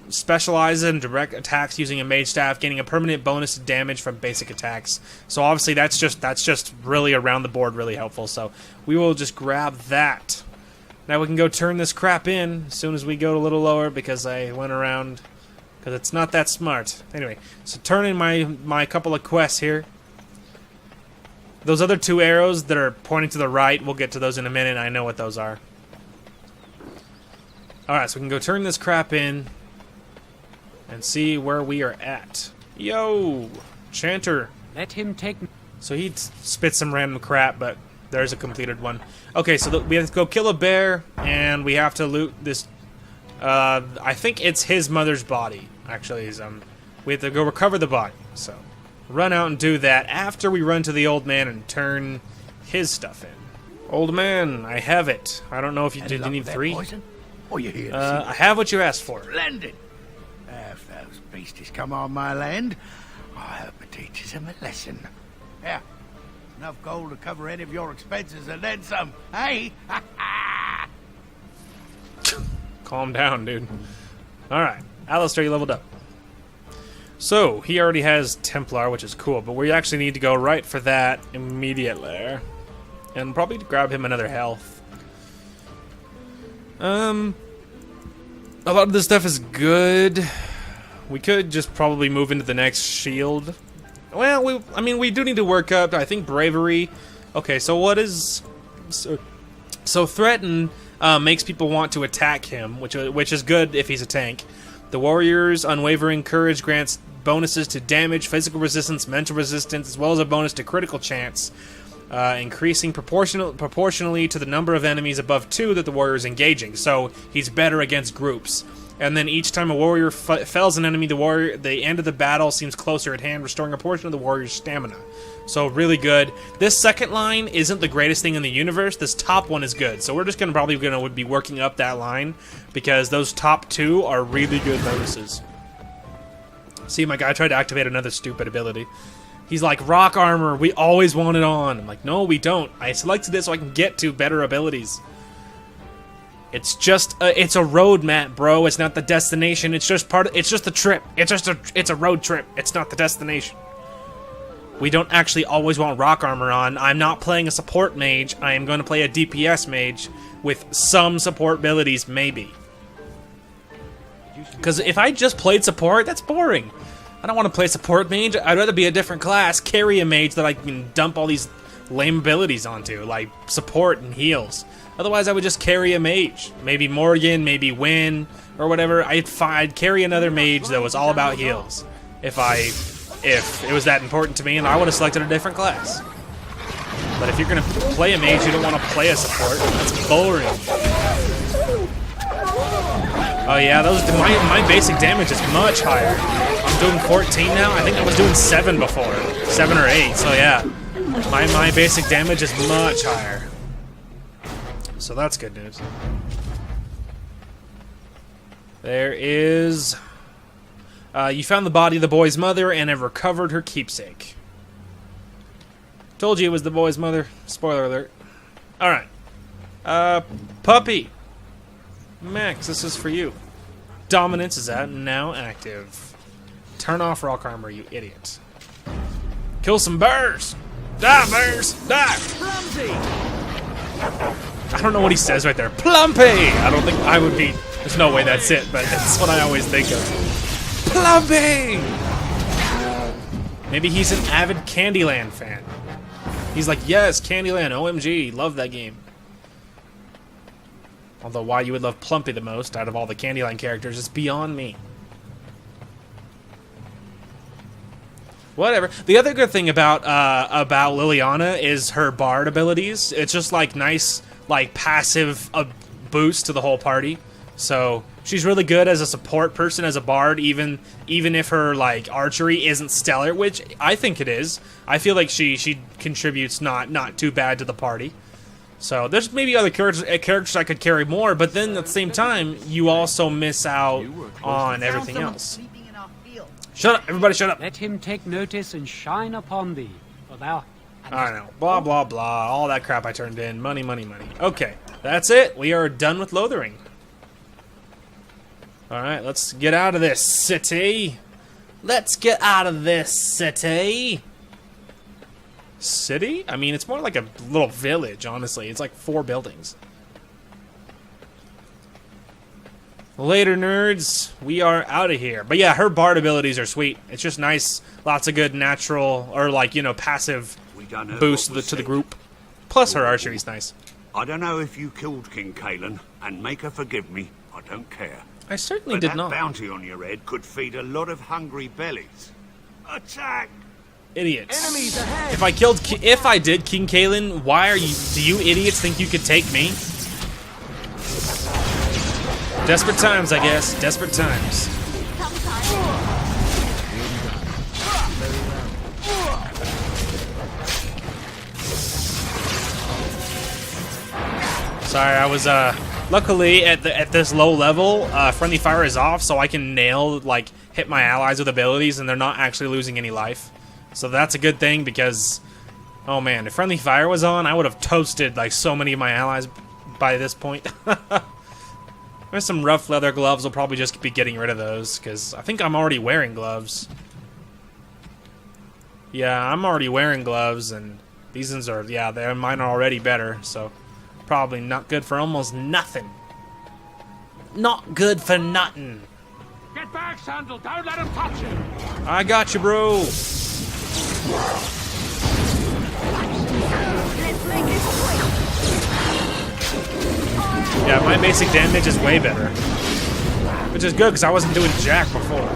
specialize in direct attacks using a Mage Staff, gaining a permanent bonus to damage from basic attacks. So obviously that's just really around the board really helpful. So we will just grab that. Now we can go turn this crap in as soon as we go a little lower because I went around because it's not that smart. Anyway, so turn in my couple of quests here. Those other 2 arrows that are pointing to the right, we'll get to those in a minute. I know what those are. Alright, so we can go turn this crap in and see where we are at. Yo! Chanter. Let him take... So he spits some random crap, but there's a completed one. Okay, so we have to go kill a bear, and we have to loot this... I think it's his mother's body, actually. We have to go recover the body, so... Run out and do that after we run to the old man and turn his stuff in. Old man, I have it. I don't know if you did. You need 3? Or you here? I have what you asked for. Splendid. If those beasties come on my land, I hope it teaches them a lesson. Yeah, enough gold to cover any of your expenses and then some. Hey. Calm down, dude. All right, Alistair, you leveled up. So, he already has Templar, which is cool, but we actually need to go right for that immediately. And probably grab him another health. A lot of this stuff is good. We could just probably move into the next shield. Well, we do need to work up, I think, bravery. Okay, so what is... So threaten makes people want to attack him, which is good if he's a tank. The warrior's unwavering courage grants bonuses to damage, physical resistance, mental resistance, as well as a bonus to critical chance, increasing proportionally to the number of enemies above 2 that the warrior is engaging. So he's better against groups. And then each time a warrior fells an enemy, the end of the battle seems closer at hand, restoring a portion of the warrior's stamina. So really good. This second line isn't the greatest thing in the universe. This top one is good. So we're just probably gonna be working up that line because those top two are really good bonuses. See, my guy tried to activate another stupid ability. He's like, rock armor, we always want it on. I'm like, no, we don't. I selected it so I can get to better abilities. It's just it's a road map, bro. It's not the destination. It's just it's just the trip. It's a road trip. It's not the destination. We don't actually always want rock armor on. I'm not playing a support mage. I am going to play a DPS mage with some support abilities, maybe. Because if I just played support, that's boring. I don't want to play support mage. I'd rather be a different class, carry a mage that I can dump all these lame abilities onto, like support and heals. Otherwise, I would just carry a mage. Maybe Morgan, maybe Wynn, or whatever. I'd carry another mage that was all about heals. If it was that important to me, and I would have selected a different class. But if you're going to play a mage, you don't want to play a support. That's boring. Oh yeah, my basic damage is much higher. I'm doing 14 now. I think I was doing 7 before. 7 or 8, so yeah. My basic damage is much higher. So that's good news. There is... you found the body of the boy's mother and have recovered her keepsake. Told you it was the boy's mother. Spoiler alert. Alright. Puppy. Max, this is for you. Dominance is now active. Turn off rock armor, you idiot. Kill some bears! Die, bears! Die! I don't know what he says right there. Plumpy! I don't think I would be... There's no way that's it, but that's what I always think of. Plumpy! Maybe he's an avid Candyland fan. He's like, yes, Candyland, OMG, love that game. Although why you would love Plumpy the most out of all the Candyland characters is beyond me. Whatever. The other good thing about Liliana is her bard abilities. It's just like nice, like passive boost to the whole party. So she's really good as a support person, as a bard, even if her like archery isn't stellar, which I think it is. I feel like she contributes not too bad to the party. So there's maybe other characters I could carry more, but then at the same time, you also miss out on everything else. Shut up, everybody shut up. Let him take notice and shine upon thee, for thou... I know, blah, blah, blah, all that crap I turned in. Money, money, money. Okay, that's it. We are done with Lothering. Alright, let's get out of this city. Let's get out of this city. City? I mean, it's more like a little village, honestly. It's like 4 buildings. Later, nerds. We are out of here. But yeah, her bard abilities are sweet. It's just nice. Lots of good natural, or like, you know, passive boost to the group. Plus her archery's nice. I don't know if you killed King Kalen, and make her forgive me. I don't care. I certainly did not. That bounty on your head could feed a lot of hungry bellies. Attack! Idiots. Enemies ahead! If I did King Kalen, do you idiots think you could take me? Desperate times, I guess. Desperate times. Sorry, I was luckily at this low level, friendly fire is off, so I can hit my allies with abilities, and they're not actually losing any life. So that's a good thing because, oh man, if friendly fire was on, I would have toasted like so many of my allies by this point. There's some rough leather gloves. I'll probably just be getting rid of those because I think I'm already wearing gloves. Yeah, I'm already wearing gloves, and these ones are, yeah, mine are already better, so probably not good for almost nothing. Not good for nothing. Get back, Sandal! Don't let him touch you! I got you, bro. Yeah, my basic damage is way better. Which is good, because I wasn't doing jack before.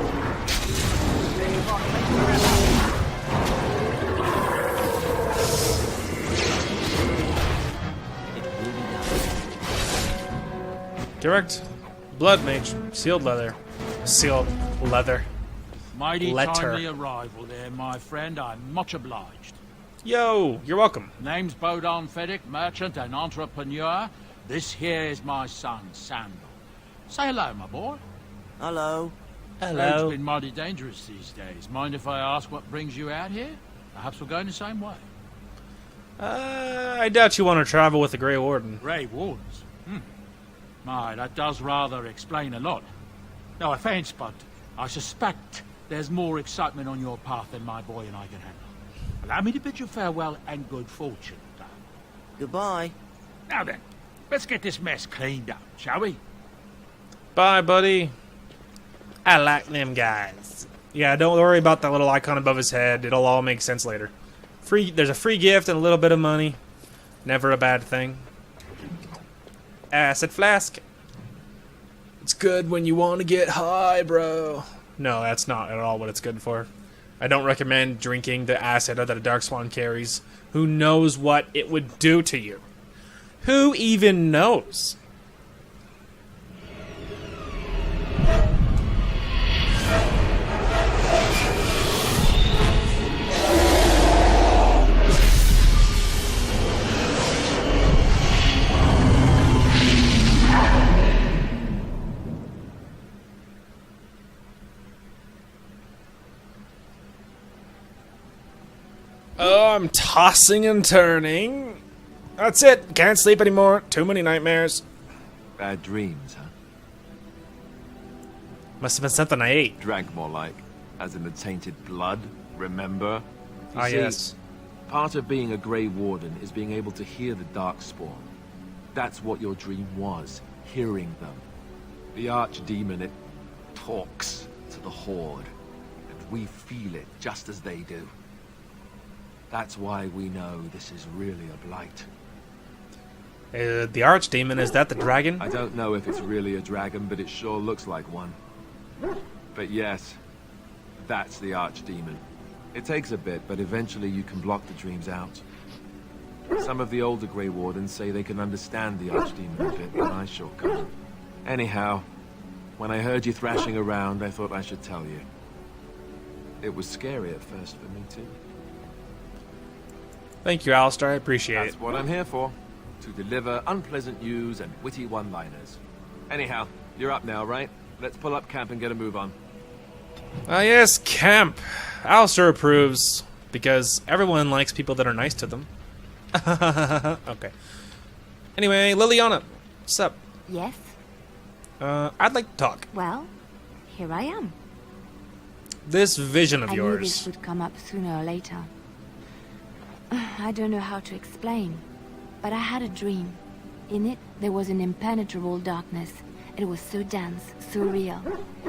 Correct. Blood mage. Sealed leather. Sealed leather. Mighty Letter. timely arrival there, my friend. I'm much obliged. Yo, you're welcome. Name's Bodon Feddick, merchant and entrepreneur. This here is my son, Sandal. Say hello, my boy. Hello. Road's been mighty dangerous these days. Mind if I ask what brings you out here? Perhaps we're going the same way. I doubt you want to travel with the Grey Warden. Grey Wardens? My, that does rather explain a lot. No offense, but I suspect there's more excitement on your path than my boy and I can handle. Allow me to bid you farewell and good fortune, darling. Goodbye. Now then, let's get this mess cleaned up, shall we? Bye, buddy. I like them guys. Yeah, don't worry about that little icon above his head. It'll all make sense later. There's a free gift and a little bit of money. Never a bad thing. Acid flask. It's good when you want to get high, bro. No, that's not at all what it's good for. I don't recommend drinking the acid that a Darkspawn carries. Who knows what it would do to you? Who even knows? Oh, I'm tossing and turning. That's it. Can't sleep anymore. Too many nightmares. Bad dreams, huh? Must have been something I ate. Drank more like, as in the tainted blood, remember? You see, yes. Part of being a Grey Warden is being able to hear the Darkspawn. That's what your dream was, hearing them. The Archdemon, it talks to the Horde, and we feel it just as they do. That's why we know this is really a blight. The Archdemon, is that the dragon? I don't know if it's really a dragon, but it sure looks like one. But yes, that's the Archdemon. It takes a bit, but eventually you can block the dreams out. Some of the older Grey Wardens say they can understand the Archdemon a bit, but I sure can't. Anyhow, when I heard you thrashing around, I thought I should tell you. It was scary at first for me, too. Thank you, Alistair. I appreciate it. That's what I'm here for. To deliver unpleasant news and witty one-liners. Anyhow, you're up now, right? Let's pull up camp and get a move on. Ah, yes, camp. Alistair approves, because everyone likes people that are nice to them. Okay. Anyway, Liliana, what's up? Yes? I'd like to talk. Well, here I am. This vision of I yours. knew this would come up sooner or later. I don't know how to explain, but I had a dream. In it, there was an impenetrable darkness. It was so dense, so real.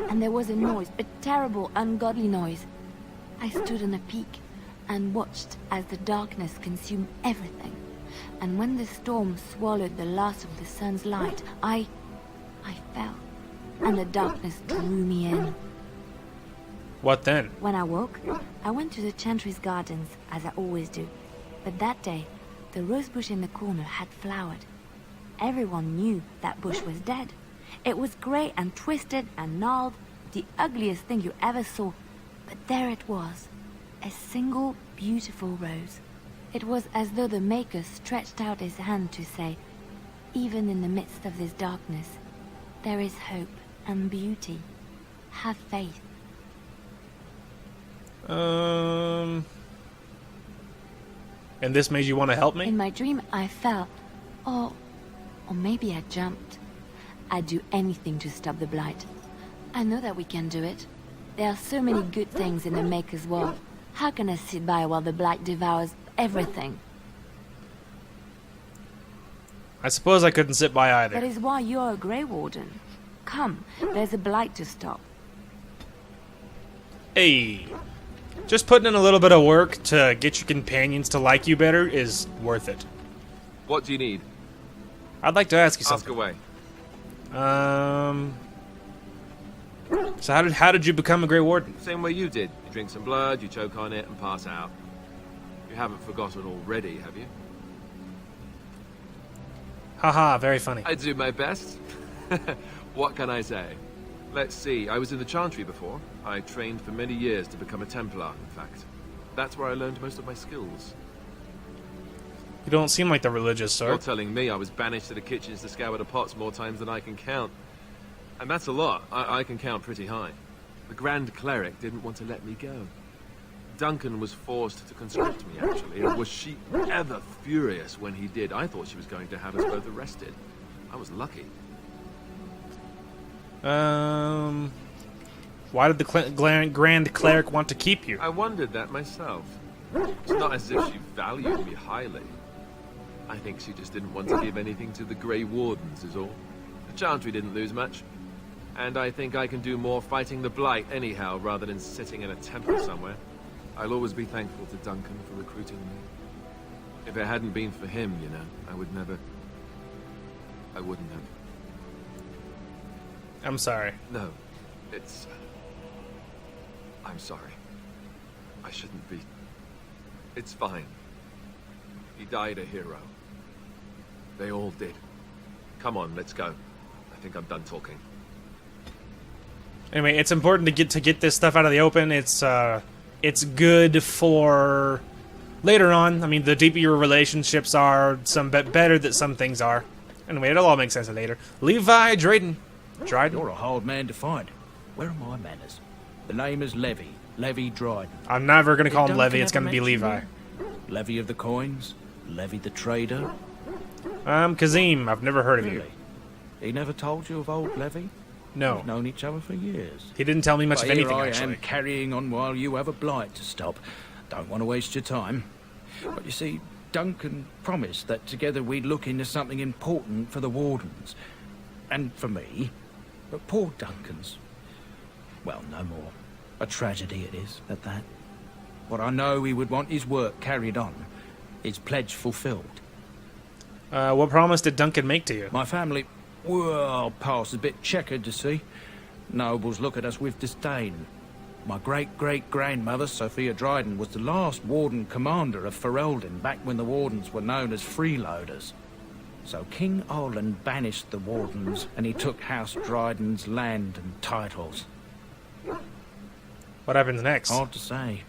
And there was a noise, a terrible, ungodly noise. I stood on a peak and watched as the darkness consumed everything. And when the storm swallowed the last of the sun's light, I fell. And the darkness drew me in. What then? When I woke, I went to the Chantry's gardens, as I always do. But that day, the rose bush in the corner had flowered. Everyone knew that bush was dead. It was grey and twisted and gnarled, the ugliest thing you ever saw. But there it was, a single beautiful rose. It was as though the Maker stretched out his hand to say, even in the midst of this darkness, there is hope and beauty. Have faith. And this made you want to help me? In my dream, I fell. Or maybe I jumped. I'd do anything to stop the blight. I know that we can do it. There are so many good things in the Maker's world. How can I sit by while the blight devours everything? I suppose I couldn't sit by either. That is why you're a Grey Warden. Come, there's a blight to stop. Hey, just putting in a little bit of work to get your companions to like you better is worth it. What do you need? I'd like to ask you something. Ask away. So how did you become a Grey Warden? Same way you did. You drink some blood, you choke on it, and pass out. You haven't forgotten already, have you? Haha, very funny. I do my best. What can I say? Let's see, I was in the Chantry before. I trained for many years to become a Templar, in fact. That's where I learned most of my skills. You don't seem like the religious You're sort. telling me I was banished to the kitchens to scour the pots more times than I can count. And that's a lot. I can count pretty high. The Grand Cleric didn't want to let me go. Duncan was forced to conscript me, actually, and was she ever furious when he did. I thought she was going to have us both arrested. I was lucky. Why did the Grand Cleric want to keep you? I wondered that myself. It's not as if she valued me highly. I think she just didn't want to give anything to the Grey Wardens, is all. The Chantry didn't lose much. And I think I can do more fighting the Blight anyhow, rather than sitting in a temple somewhere. I'll always be thankful to Duncan for recruiting me. If it hadn't been for him, you know, I wouldn't have. I'm sorry. No, it's... I'm sorry. I shouldn't be. It's fine. He died a hero. They all did. Come on, let's go. I think I'm done talking. Anyway, it's important to get this stuff out of the open. It's good for later on. I mean, the deeper your relationships are, some better that some things are. Anyway, it'll all make sense later. Levi Dryden. You're a hard man to find. Where are my manners? The name is Levy. Levy Dryden. I'm never going to call him Did Levy. Duncan It's going to be ever Levi. mention you? Levy of the coins? Levy the trader? Kazim. I've never heard of you. Really? He never told you of old Levy? No. We've known each other for years. He didn't tell me much But of anything, here I actually. am carrying on while you have a blight to stop. Don't want to waste your time. But you see, Duncan promised that together we'd look into something important for the Wardens. And for me. But poor Duncan's... well, no more. A tragedy it is, at that. But I know he would want his work carried on. His pledge fulfilled. What promise did Duncan make to you? My family... well, past a bit checkered, to see. Nobles look at us with disdain. My great-great-grandmother, Sophia Dryden, was the last Warden Commander of Ferelden back when the Wardens were known as freeloaders. So King Olin banished the Wardens, and he took House Dryden's land and titles. What happens next? Hard to say.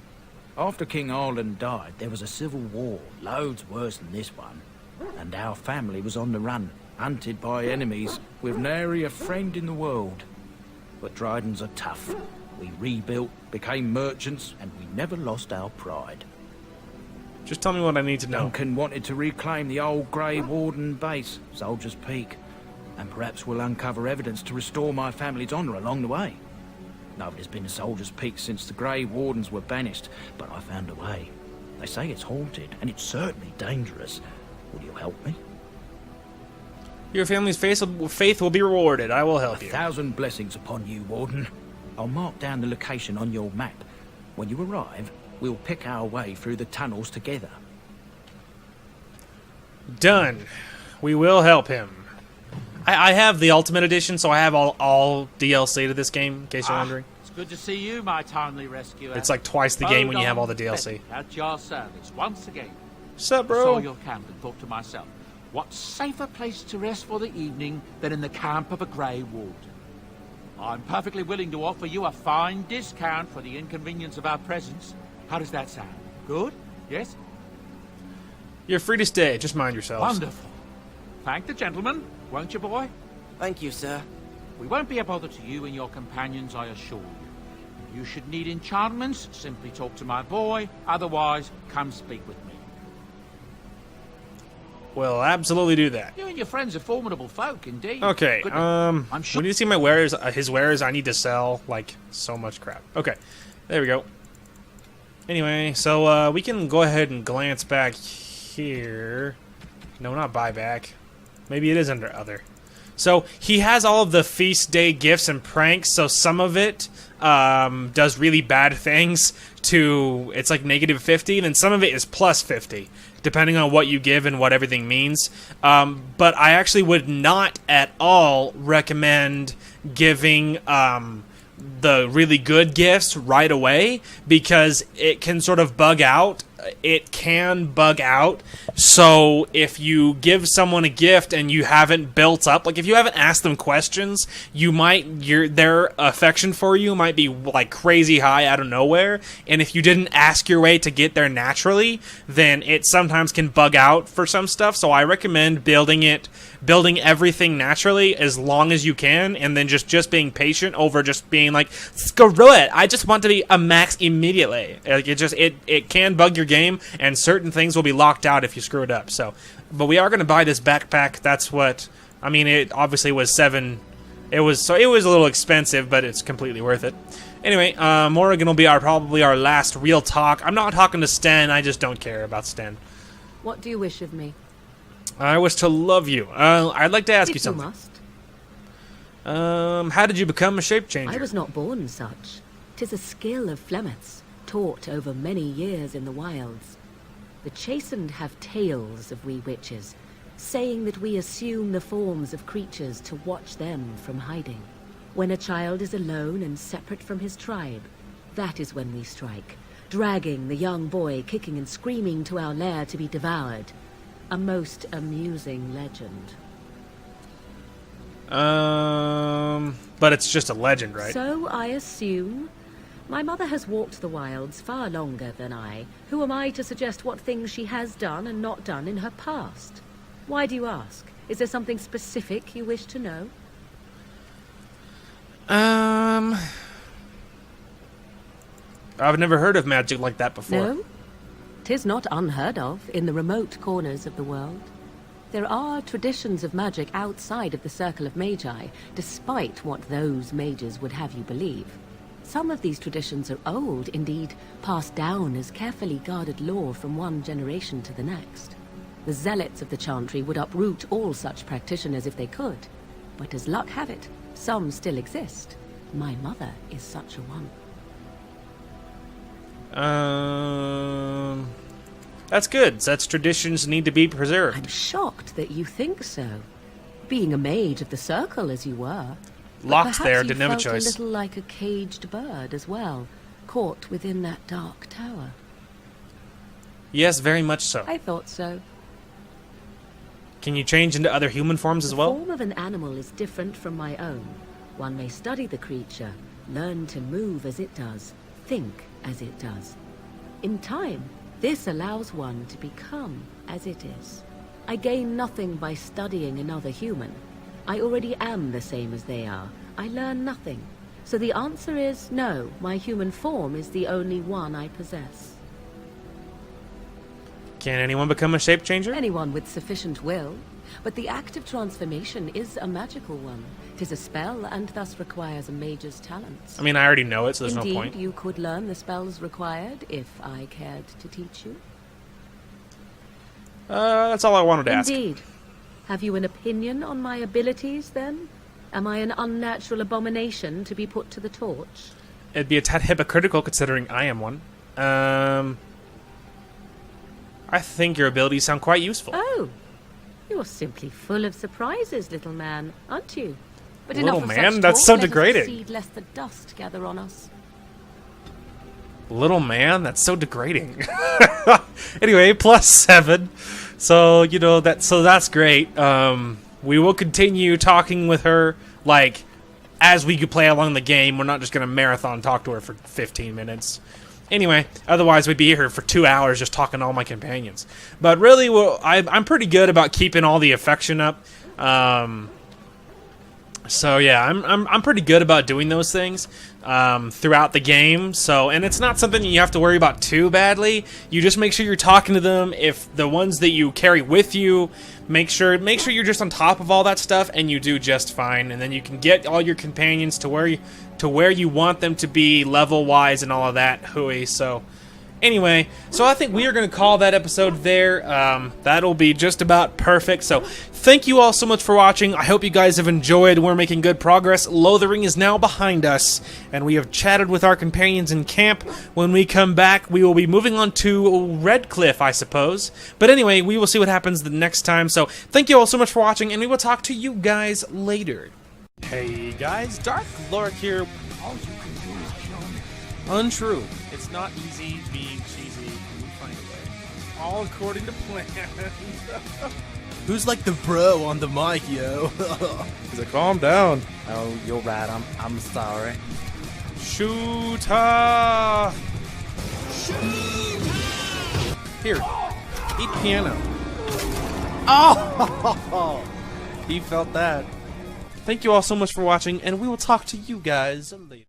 After King Olin died, there was a civil war, loads worse than this one. And our family was on the run, hunted by enemies, with nary a friend in the world. But Drydens are tough. We rebuilt, became merchants, and we never lost our pride. Just tell me what I need to know. Duncan wanted to reclaim the old Grey Warden base, Soldier's Peak. And perhaps we'll uncover evidence to restore my family's honour along the way. Nobody's been to Soldier's Peak since the Grey Wardens were banished, but I found a way. They say it's haunted, and it's certainly dangerous. Will you help me? Your family's faith will be rewarded. I will help you. 1,000 blessings upon you, Warden. I'll mark down the location on your map. When you arrive, we'll pick our way through the tunnels together. Done. We will help him. I have the Ultimate Edition, so I have all DLC to this game, in case you're wondering. It's good to see you, my timely rescuer. It's like twice the game when you have all the DLC. At your service, once again. Sup, bro? I saw your camp and thought to myself, what safer place to rest for the evening than in the camp of a Grey Warden? I'm perfectly willing to offer you a fine discount for the inconvenience of our presence. How does that sound? Good? Yes? You're free to stay. Just mind yourselves. Wonderful. Thank the gentleman, won't you, boy? Thank you, sir. We won't be a bother to you and your companions, I assure you. If you should need enchantments, simply talk to my boy. Otherwise, come speak with me. We'll absolutely do that. You and your friends are formidable folk, indeed. Okay, I'm sure. when you see my wares, his wares, I need to sell, like, so much crap. Okay, there we go. Anyway, so, we can go ahead and glance back here. No, not buy back. Maybe it is under other. So, he has all of the feast day gifts and pranks, so some of it, does really bad things to, it's like negative 50, and then some of it is plus 50. Depending on what you give and what everything means. But I actually would not at all recommend giving the really good gifts right away, because it can sort of bug out it can bug out. So if you give someone a gift and you haven't built up, like if you haven't asked them questions, their affection for you might be like crazy high out of nowhere. And if you didn't ask your way to get there naturally, then it sometimes can bug out for some stuff. So I recommend building everything naturally as long as you can, and then just being patient over just being like, screw it, I just want to be a max immediately. Like it can bug your game, and certain things will be locked out if you screw it up. So, but we are going to buy this backpack. That's what I mean. It obviously was $7. It was a little expensive, but it's completely worth it. Anyway, Morrigan will be probably our last real talk. I'm not talking to Sten. I just don't care about Sten. What do you wish of me? I wish to love you. I'd like to ask you something. Must. How did you become a shape changer? I was not born such. 'Tis a skill of Flemeth's, taught over many years in the wilds. The chastened have tales of we witches, saying that we assume the forms of creatures to watch them from hiding. When a child is alone and separate from his tribe, that is when we strike, dragging the young boy kicking and screaming to our lair to be devoured. A most amusing legend. But it's just a legend, right? So I assume. My mother has walked the wilds far longer than I. Who am I to suggest what things she has done and not done in her past? Why do you ask? Is there something specific you wish to know? I've never heard of magic like that before. No? 'Tis not unheard of in the remote corners of the world. There are traditions of magic outside of the circle of magi, despite what those mages would have you believe. Some of these traditions are old, indeed, passed down as carefully guarded lore from one generation to the next. The zealots of the Chantry would uproot all such practitioners if they could, but as luck have it, some still exist. My mother is such a one. That's good. Such traditions need to be preserved. I'm shocked that you think so. Being a mage of the circle as you were. Locked there, didn't have a choice. A little like a caged bird as well, caught within that dark tower. Yes, very much so. I thought so. Can you change into other human forms as well? The form of an animal is different from my own. One may study the creature, learn to move as it does, think as it does. In time, this allows one to become as it is. I gain nothing by studying another human. I already am the same as they are. I learn nothing. So the answer is no, my human form is the only one I possess. Can anyone become a shape changer? Anyone with sufficient will. But the act of transformation is a magical one. 'Tis a spell and thus requires a mage's talents. I mean, I already know it, so there's Indeed, no point. You could learn the spells required if I cared to teach you. That's all I wanted to ask. Indeed. Have you an opinion on my abilities, then? Am I an unnatural abomination to be put to the torch? It'd be a tad hypocritical considering I am one. I think your abilities sound quite useful. Oh, you're simply full of surprises, little man, aren't you? But Little enough of man? such That's talk. so Let us degrading. proceed lest the dust gather on us. Little man? That's so degrading. Anyway, +7. So, you know, that's great. We will continue talking with her, like, as we could play along the game. We're not just going to marathon talk to her for 15 minutes. Anyway, otherwise we'd be here for 2 hours just talking to all my companions. But really, I'm pretty good about keeping all the affection up. So yeah, I'm pretty good about doing those things throughout the game. So, and it's not something you have to worry about too badly. You just make sure you're talking to them. If the ones that you carry with you, make sure you're just on top of all that stuff, and you do just fine. And then you can get all your companions to where you want them to be level wise and all of that hooey. So anyway, so I think we are going to call that episode there. That'll be just about perfect. So thank you all so much for watching. I hope you guys have enjoyed. We're making good progress. Lothering is now behind us, and we have chatted with our companions in camp. When we come back, we will be moving on to Redcliffe, I suppose. But anyway, we will see what happens the next time. So thank you all so much for watching, and we will talk to you guys later. Hey guys, Dark Lork here. All you can do is kill me. Untrue. It's not easy being cheesy. We find a way. All according to plan. Who's like the bro on the mic, yo? He's like, calm down. Oh, you're right. I'm sorry. Shooter! Here, eat piano. Oh! He felt that. Thank you all so much for watching, and we will talk to you guys later.